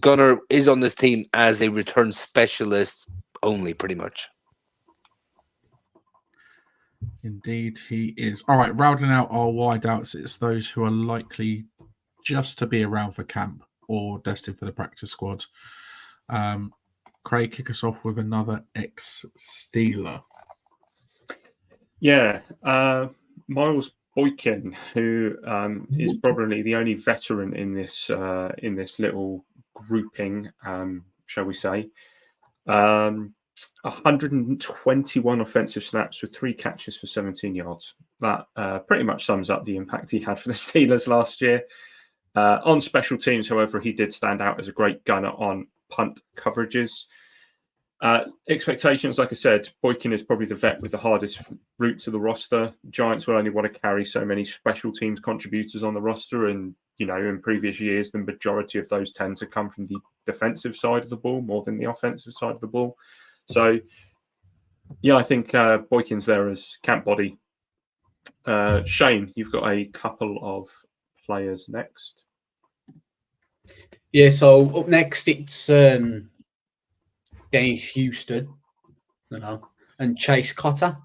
Gunner is on this team as a return specialist only, pretty much. Indeed, he is. All right, rounding out our wideouts, it's those who are likely just to be around for camp or destined for the practice squad. Craig, kick us off with another ex-Steeler. Yeah, Miles Boykin, who is probably the only veteran in this little grouping, shall we say. 121 offensive snaps with 3 catches for 17 yards. That pretty much sums up the impact he had for the Steelers last year. On special teams, however, he did stand out as a great gunner on punt coverages. Expectations, like I said, Boykin is probably the vet with the hardest route to the roster. Giants will only want to carry so many special teams contributors on the roster, and in previous years, the majority of those tend to come from the defensive side of the ball more than the offensive side of the ball. So, yeah, I think Boykin's there as camp body. Shane, you've got a couple of players next. Yeah, so up next it's Dennis Houston, and Chase Cota.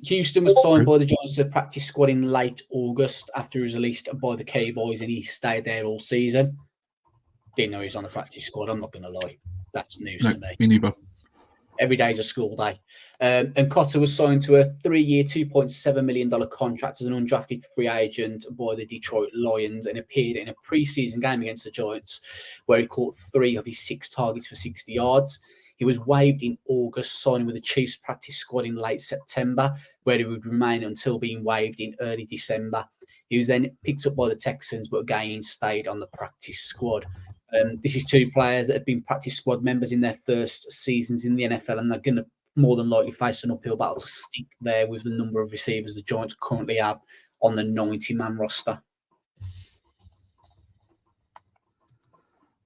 Houston was signed by the Giants to the practice squad in late August after he was released by the Cowboys, and he stayed there all season. Didn't know he was on the practice squad, I'm not going to lie. That's news to me. Me neither. Every day is a school day. And Cota was signed to a 3-year, $2.7 million contract as an undrafted free agent by the Detroit Lions, and appeared in a preseason game against the Giants where he caught 3 of his 6 targets for 60 yards. He was waived in August, signing with the Chiefs practice squad in late September, where he would remain until being waived in early December. He was then picked up by the Texans, but again stayed on the practice squad. This is 2 players that have been practice squad members in their first seasons in the NFL, and they're going to more than likely face an uphill battle to stick there with the number of receivers the Giants currently have on the 90-man roster.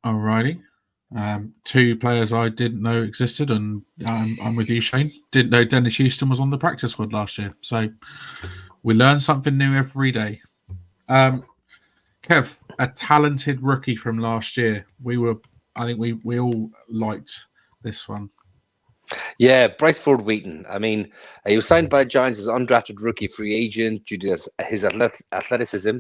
Alrighty. Two players I didn't know existed, and I'm with you, Shane. Didn't know Dennis Houston was on the practice squad last year. So we learn something new every day. Kev, a talented rookie from last year. I think we all liked this one. Yeah, Bryce Ford-Wheaton. I mean, he was signed by the Giants as an undrafted rookie free agent due to his athleticism.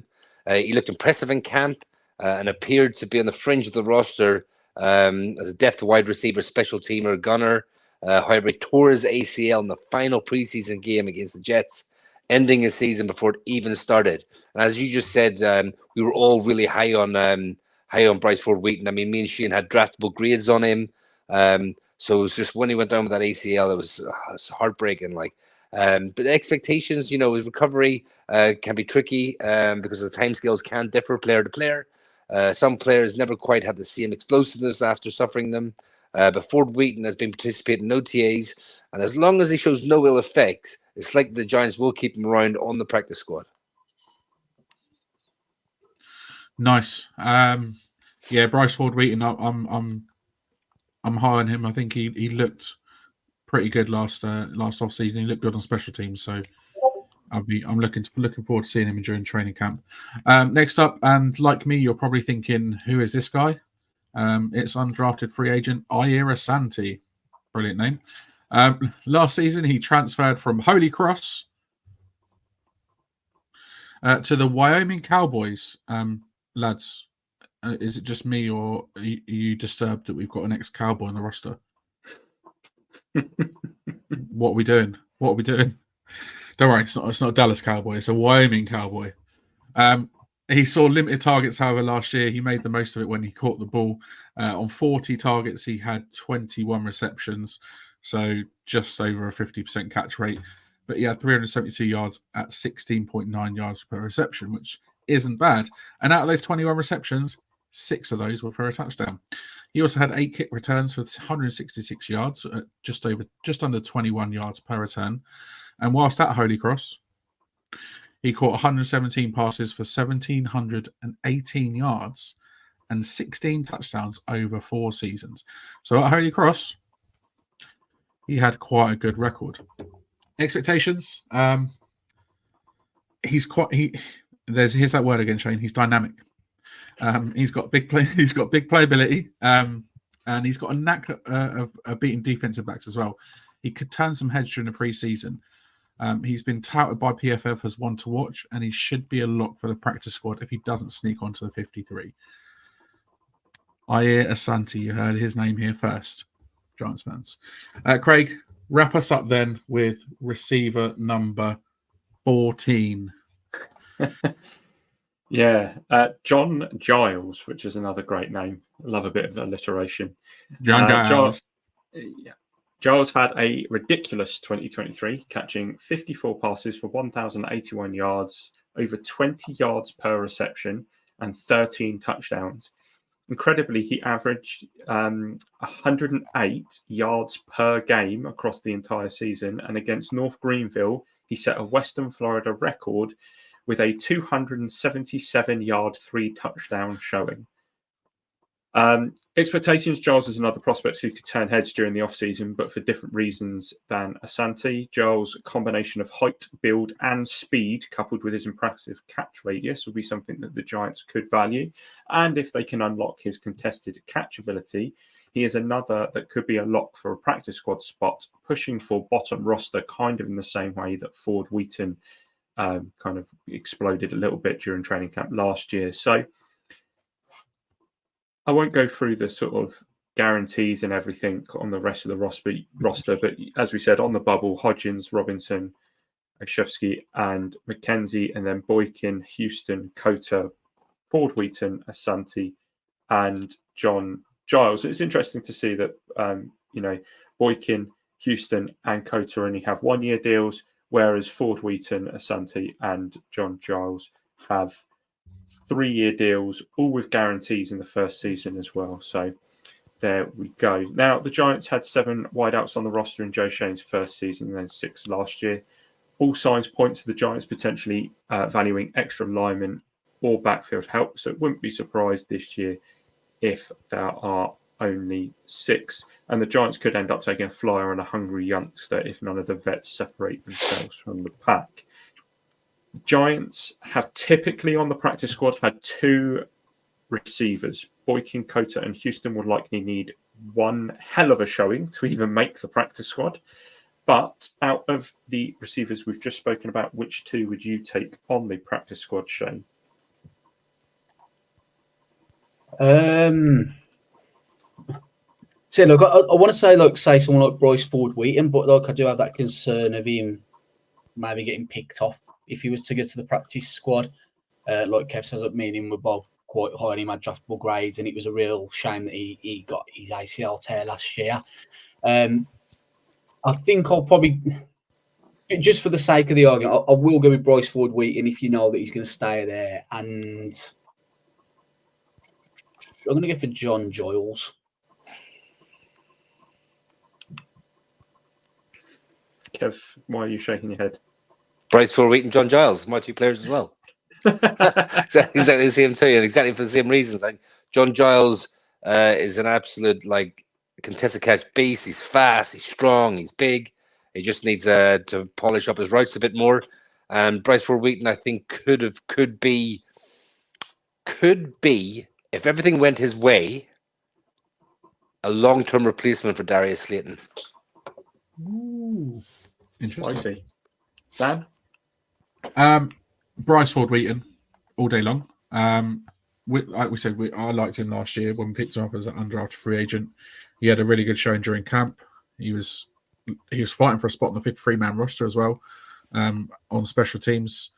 He looked impressive in camp and appeared to be on the fringe of the roster as a depth wide receiver, special teamer, gunner. However, he tore his ACL in the final preseason game against the Jets, ending his season before it even started. And as you just said, we were all really high on Bryce Ford-Wheaton. I mean, me and Shane had draftable grades on him. So it was just when he went down with that ACL, it was heartbreaking. But the expectations, his recovery can be tricky because the timescales can differ player to player. Some players never quite have the same explosiveness after suffering them. But Ford-Wheaton has been participating in OTAs, and as long as he shows no ill effects, it's likely the Giants will keep him around on the practice squad. Nice. Bryce Ford-Wheaton, I'm high on him. I think he looked pretty good last off season. He looked good on special teams, so I'm looking forward to seeing him during training camp. Next up, and like me, you're probably thinking, who is this guy? It's undrafted free agent Asante. Brilliant name. Last season, he transferred from Holy Cross to the Wyoming Cowboys. Lads, is it just me, or are you disturbed that we've got an ex-Cowboy on the roster? What are we doing? Don't worry, it's not a Dallas Cowboy. It's a Wyoming Cowboy. He saw limited targets, however, last year. He made the most of it when he caught the ball. On 40 targets, he had 21 receptions, so just over a 50% catch rate. But he had 372 yards at 16.9 yards per reception, which isn't bad. And out of those 21 receptions, 6 of those were for a touchdown. He also had 8 kick returns for 166 yards, just under 21 yards per return. And whilst at Holy Cross, he caught 117 passes for 1,718 yards and 16 touchdowns over 4 seasons. So at Holy Cross, he had quite a good record. Expectations. Here's that word again, Shane. He's dynamic. He's got big playability, and he's got a knack of beating defensive backs as well. He could turn some heads during the preseason. He's been touted by PFF as one to watch, and he should be a lock for the practice squad if he doesn't sneak onto the 53. Asante, you heard his name here first, Giants fans. Craig, wrap us up then with receiver number 14. John Jiles, which is another great name. I love a bit of alliteration. John Jiles. Jiles had a ridiculous 2023, catching 54 passes for 1,081 yards, over 20 yards per reception, and 13 touchdowns. Incredibly, he averaged 108 yards per game across the entire season, and against North Greenville, he set a Western Florida record with a 277-yard 3-touchdown showing. Expectations, Jiles is another prospect who could turn heads during the offseason, but for different reasons than Asante. Jiles' combination of height, build, and speed, coupled with his impressive catch radius, will be something that the Giants could value. And if they can unlock his contested catch ability, he is another that could be a lock for a practice squad spot, pushing for bottom roster, kind of in the same way that Ford-Wheaton kind of exploded a little bit during training camp last year. So I won't go through the sort of guarantees and everything on the rest of the roster, but as we said, on the bubble, Hodgins, Robinson, Olszewski, and McKenzie, and then Boykin, Houston, Cota, Ford-Wheaton, Asante, and John Jiles. It's interesting to see that Boykin, Houston, and Cota only have 1-year deals, whereas Ford-Wheaton, Asante, and John Jiles have 3-year deals, all with guarantees in the first season as well. So there we go. Now, the Giants had 7 wideouts on the roster in Joe Schoen's first season and then 6 last year. All signs point to the Giants potentially valuing extra linemen or backfield help, so it wouldn't be surprised this year if there are only 6. And the Giants could end up taking a flyer on a hungry youngster if none of the vets separate themselves from the pack. The Giants have typically on the practice squad had 2 receivers. Boykin, Cota, and Houston would likely need one hell of a showing to even make the practice squad. But out of the receivers we've just spoken about, which 2 would you take on the practice squad, Shane? So look, I want to say someone like Bryce Ford-Wheaton, but I do have that concern of him maybe getting picked off if he was to get to the practice squad. Like Kev says, me and him were both quite high on him, had draftable grades, and it was a real shame that he got his ACL tear last year. I think I'll probably, just for the sake of the argument, I will go with Bryce Ford-Wheaton if you know that he's going to stay there. And I'm going to go for John Jiles. Kev, why are you shaking your head? Bryce Ford-Wheaton, John Jiles, my 2 players as well. Exactly the same too, and exactly for the same reasons. Like John Jiles is an absolute contested catch beast. He's fast, he's strong, he's big. He just needs to polish up his routes a bit more. And Bryce Ford-Wheaton, I think, could be if everything went his way, a long-term replacement for Darius Slayton. Ooh, interesting. Dan? Bryce Ford-Wheaton all day long. Like we said, I liked him last year when we picked him up as an undrafted free agent. He had a really good showing during camp. He was fighting for a spot on the 53-man roster as well, on special teams.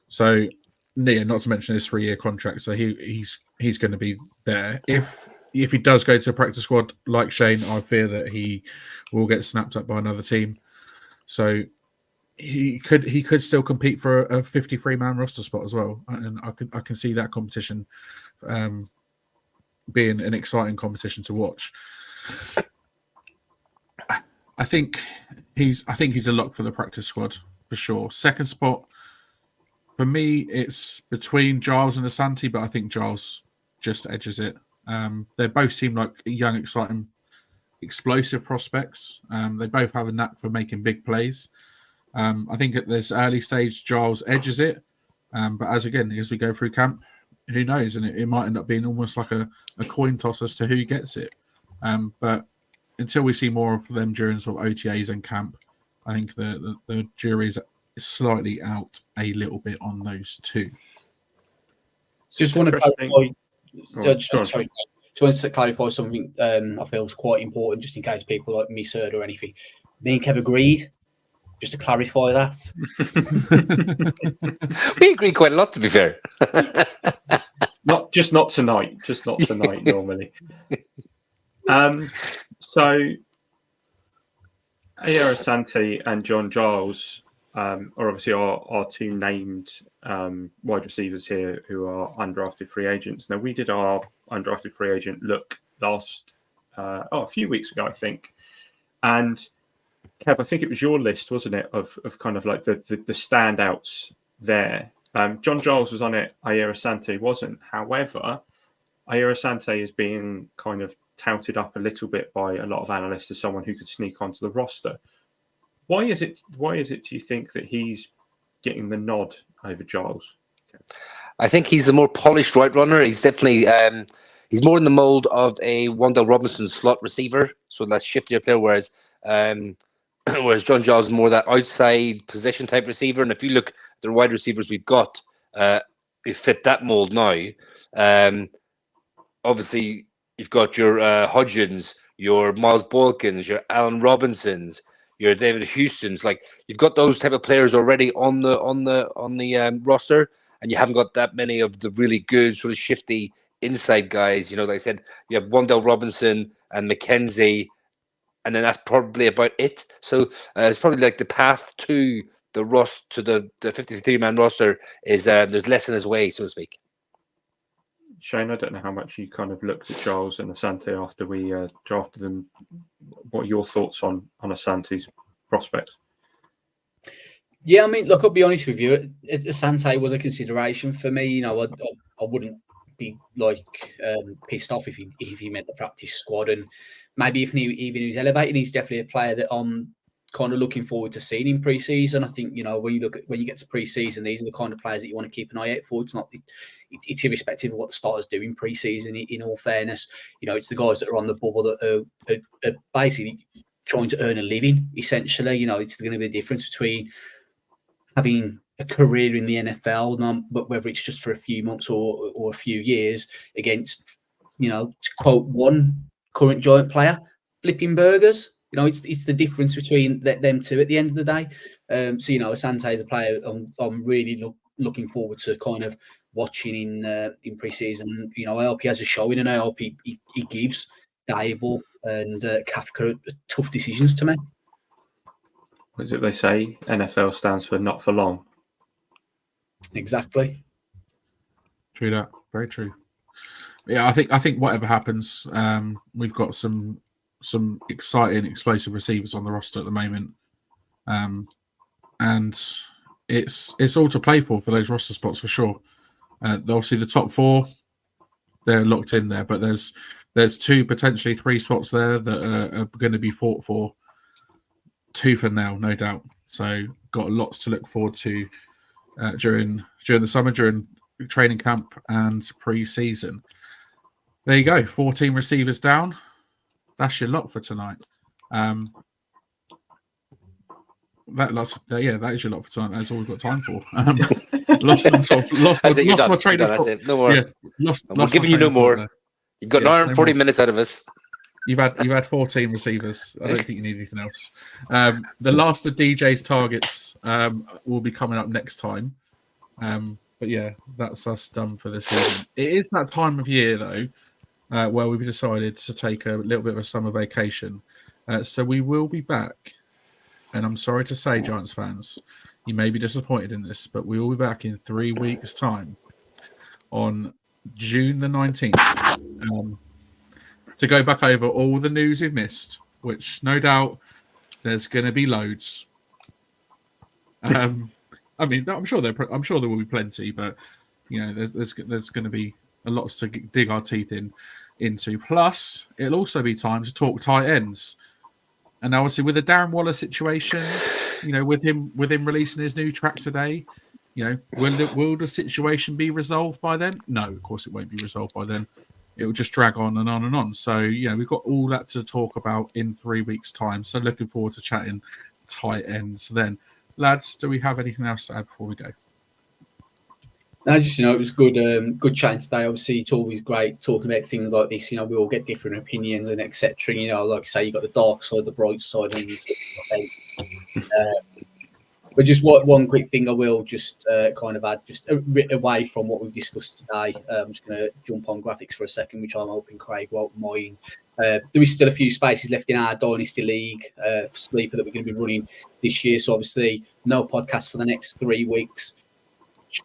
So, yeah, not to mention his 3-year contract. So he's going to be there. If he does go to a practice squad like Shane, I fear that he will get snapped up by another team. So he could still compete for a 53-man roster spot as well, and I can see that competition being an exciting competition to watch. I think he's a lock for the practice squad for sure. Second spot for me, it's between Jiles and Asante, but I think Jiles just edges it. They both seem like young, exciting, explosive prospects. They both have a knack for making big plays. I think at this early stage, Jiles edges it. But as we go through camp, who knows? And it might end up being almost like a coin toss as to who gets it. But until we see more of them during sort of OTAs and camp, I think the jury is slightly out a little bit on those 2. Just want to clarify. Just wanted to clarify something I feel is quite important, just in case people like misheard or anything. Me and Kev agreed. Just to clarify that. We agree quite a lot, to be fair. Not tonight. Just not tonight, normally. So, Asante and John Jiles are obviously our 2 named wide receivers here who are undrafted free agents. Now, we did our undrafted free agent look a few weeks ago, I think. And Kev, I think it was your list, wasn't it, of kind of like the standouts there. John Jiles was on it, Asante wasn't. However, Asante is being kind of touted up a little bit by a lot of analysts as someone who could sneak onto the roster. Why is it, do you think, that he's getting the nod over Jiles? I think he's a more polished right runner. He's definitely he's more in the mold of a Wan'Dale Robinson slot receiver, so that's shiftier player, whereas John Jiles is more that outside position type receiver. And if you look at the wide receivers we've got, who fit that mold now, obviously you've got your Hodgins, your Miles Boykins, your Allen Robinsons, your David Houstons. Like, you've got those type of players already on the roster, and you haven't got that many of the really good sort of shifty inside guys. You know, like I said, you have Wan'Dale Robinson and McKenzie, and then that's probably about it. So it's probably like the path to the 53-man roster is there's less in his way, so to speak. Shane, I don't know how much you kind of looked at Jiles and Asante after we drafted them. What are your thoughts on Asante's prospects? Yeah, I mean, look, I'll be honest with you. Asante was a consideration for me. You know, I wouldn't be like pissed off if he made the practice squad, and maybe even if he was elevated, he's definitely a player that I'm kind of looking forward to seeing in pre-season. I think, you know, when you get to pre-season, these are the kind of players that you want to keep an eye out for. It's irrespective of what the starters do in pre-season. In all fairness, you know, it's the guys that are on the bubble that are basically trying to earn a living. Essentially, you know, it's going to be the difference between having a career in the NFL, but whether it's just for a few months or a few years, against, you know, to quote one current Giant player, flipping burgers. You know, it's the difference between them two at the end of the day. So, you know, Asante is a player I'm really looking forward to kind of watching in pre-season. You know, I hope he has a showing, and I hope he gives Dable and Kafka tough decisions to make. What is it they say? NFL stands for not for long. Exactly. True that. Very true. Yeah, I think whatever happens, we've got some exciting, explosive receivers on the roster at the moment, and it's all to play for those roster spots for sure. Obviously, the top four, they're locked in there, but there's 2, potentially 3 spots there that are going to be fought for tooth and nail, no doubt. So, got lots to look forward to during the summer, during training camp and pre-season. There you go, 14 receivers down. That's your lot for tonight. That is your lot for tonight. That's all we've got time for. Lost my train of thought. No more. Yeah, we're giving you no more. You've got an hour and 40 minutes out of us. You've had 14 receivers. I don't think you need anything else. The last of DJ's targets will be coming up next time. But yeah, that's us done for this season. It is that time of year though, where we've decided to take a little bit of a summer vacation. So we will be back. And I'm sorry to say, Giants fans, you may be disappointed in this, but we will be back in 3 weeks' time on June the 19th to go back over all the news we've missed, which no doubt there's going to be loads. I mean, I'm sure there will be plenty, but you know, there's going to be a lot to dig our teeth into. Plus, it'll also be time to talk tight ends. And obviously, with the Darren Waller situation, you know, with him releasing his new track today, you know, will the situation be resolved by then? No, of course it won't be resolved by then. It will just drag on and on and on. So, you know, we've got all that to talk about in 3 weeks' time. So, looking forward to chatting tight ends then. Lads, do we have anything else to add before we go? No, just, you know, it was good chatting today. Obviously, it's always great talking about things like this. You know, we all get different opinions and etc. You know, like I say, you got the dark side, the bright side, and but just one quick thing I will just kind of add, just away from what we've discussed today. I'm just going to jump on graphics for a second, which I'm hoping Craig won't mind. There is still a few spaces left in our Dynasty League sleeper that we're going to be running this year. So obviously, no podcast for the next 3 weeks.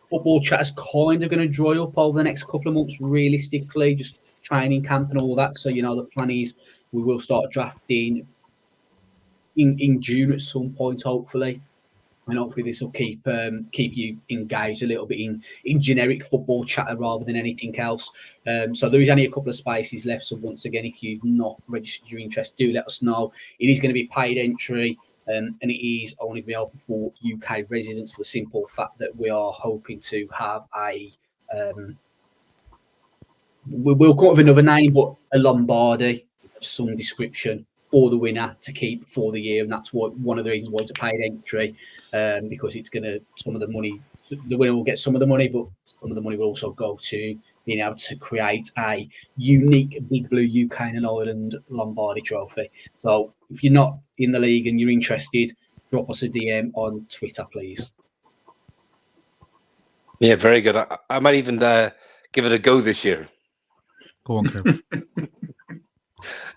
Football chat is kind of going to dry up over the next couple of months, realistically, just training camp and all that. So, you know, the plan is we will start drafting in June at some point, hopefully. And hopefully this will keep you engaged a little bit in generic football chatter rather than anything else. So there is only a couple of spaces left. So once again, if you've not registered your interest, do let us know. It is going to be paid entry. And it is only going to be open for UK residents for the simple fact that we are hoping to have we'll come up with another name, but a Lombardi of some description for the winner to keep for the year. And that's one of the reasons why it's a paid entry, because it's going to, some of the money, the winner will get some of the money, but some of the money will also go to being able to create a unique Big Blue UK and Ireland Lombardi trophy. So if you're not in the league and you're interested, drop us a DM on Twitter, please. Yeah, very good. I might even give it a go this year. Go on, Kev.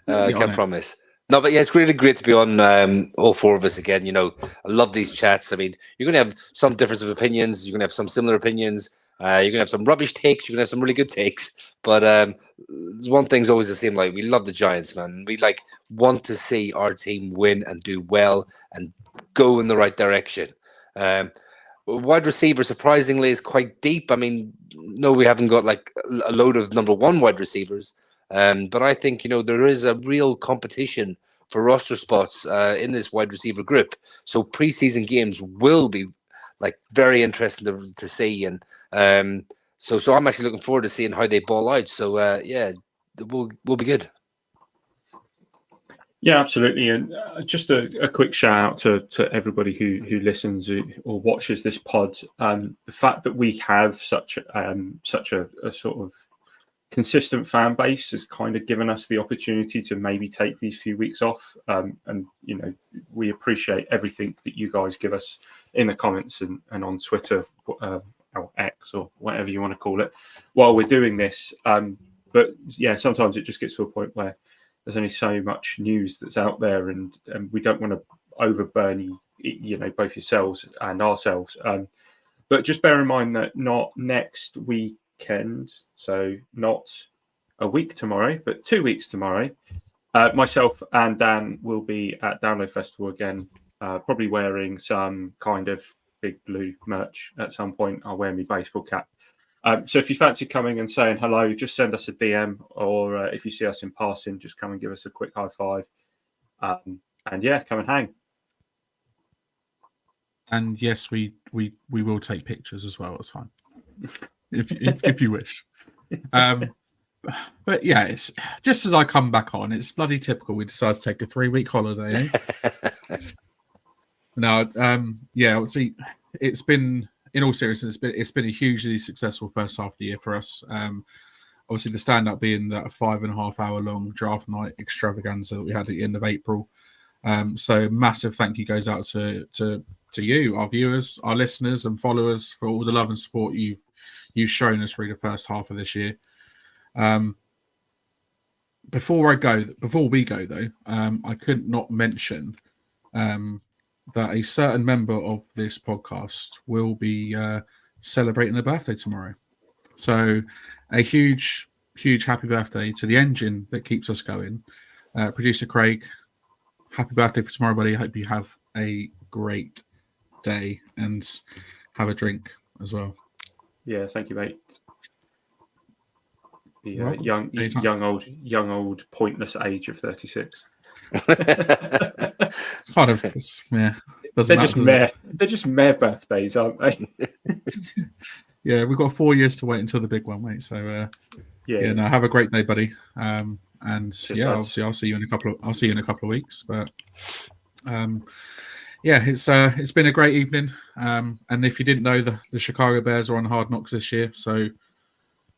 I can't promise. No, but yeah, it's really great to be on all 4 of us again. You know, I love these chats. I mean, you're going to have some difference of opinions. You're going to have some similar opinions. You're going to have some rubbish takes. You're going to have some really good takes. But one thing's always the same. Like, we love the Giants, man. We want to see our team win and do well and go in the right direction. Wide receiver, surprisingly, is quite deep. I mean, no, we haven't got like a load of number one wide receivers. But I think, there is a real competition for roster spots in this wide receiver group. So preseason games will be like very interesting to see. And so I'm actually looking forward to seeing how they ball out. So we'll be good. Yeah, absolutely. And just a quick shout out to everybody who listens or watches this pod. The fact that we have such a sort of consistent fan base has kind of given us the opportunity to maybe take these few weeks off. And we appreciate everything that you guys give us in the comments and on Twitter or X or whatever you want to call it while we're doing this. But yeah, sometimes it just gets to a point where there's only so much news that's out there, and we don't want to overburn both yourselves and ourselves. But just bear in mind that not next weekend, so not a week tomorrow, but 2 weeks tomorrow, myself and Dan will be at Download Festival again, probably wearing some kind of Big Blue merch at some point. I'll wear my baseball cap. So if you fancy coming and saying hello, just send us a DM, or if you see us in passing, just come and give us a quick high five. And yeah, come and hang. And yes, we will take pictures as well. It's fine if you wish. But yeah, it's just as I come back on, it's bloody typical. We decide to take a 3-week holiday. Now, obviously, it's been. In all seriousness, it's been a hugely successful first half of the year for us. Obviously, the standout being that 5.5 hour long draft night extravaganza that we had at the end of April. So massive thank you goes out to you, our viewers, our listeners, and followers for all the love and support you've shown us through the first half of this year. Before we go though, I could not mention. That a certain member of this podcast will be celebrating their birthday tomorrow. So a huge, huge happy birthday to the engine that keeps us going. Producer Craig, happy birthday for tomorrow, buddy. I hope you have a great day and have a drink as well. Yeah, thank you, mate. The young old pointless age of 36. It's kind of, yeah. They're just mere birthdays, aren't they? Yeah, we've got 4 years to wait until the big one, mate. So have a great day, buddy. And cheers, obviously I'll see you in a couple of weeks. But it's been a great evening. And if you didn't know, the Chicago Bears are on Hard Knocks this year, so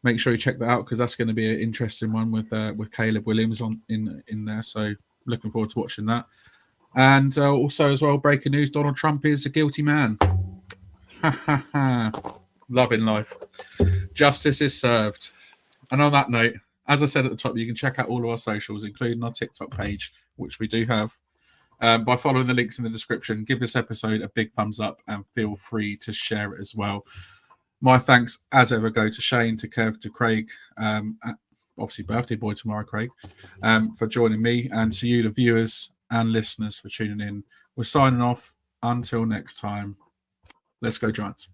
make sure you check that out, because that's going to be an interesting one with Caleb Williams in there. So looking forward to watching that. And also as well, breaking news, Donald Trump is a guilty man. Loving life. Justice is served. And on that note, as I said at the top, you can check out all of our socials, including our TikTok page, which we do have, by following the links in the description. Give this episode a big thumbs up and feel free to share it as well. My thanks, as ever, go to Shane, to Kev, to Craig, obviously birthday boy tomorrow, Craig, for joining me, and to you, the viewers and listeners, for tuning in. We're signing off. Until next time, let's go Giants.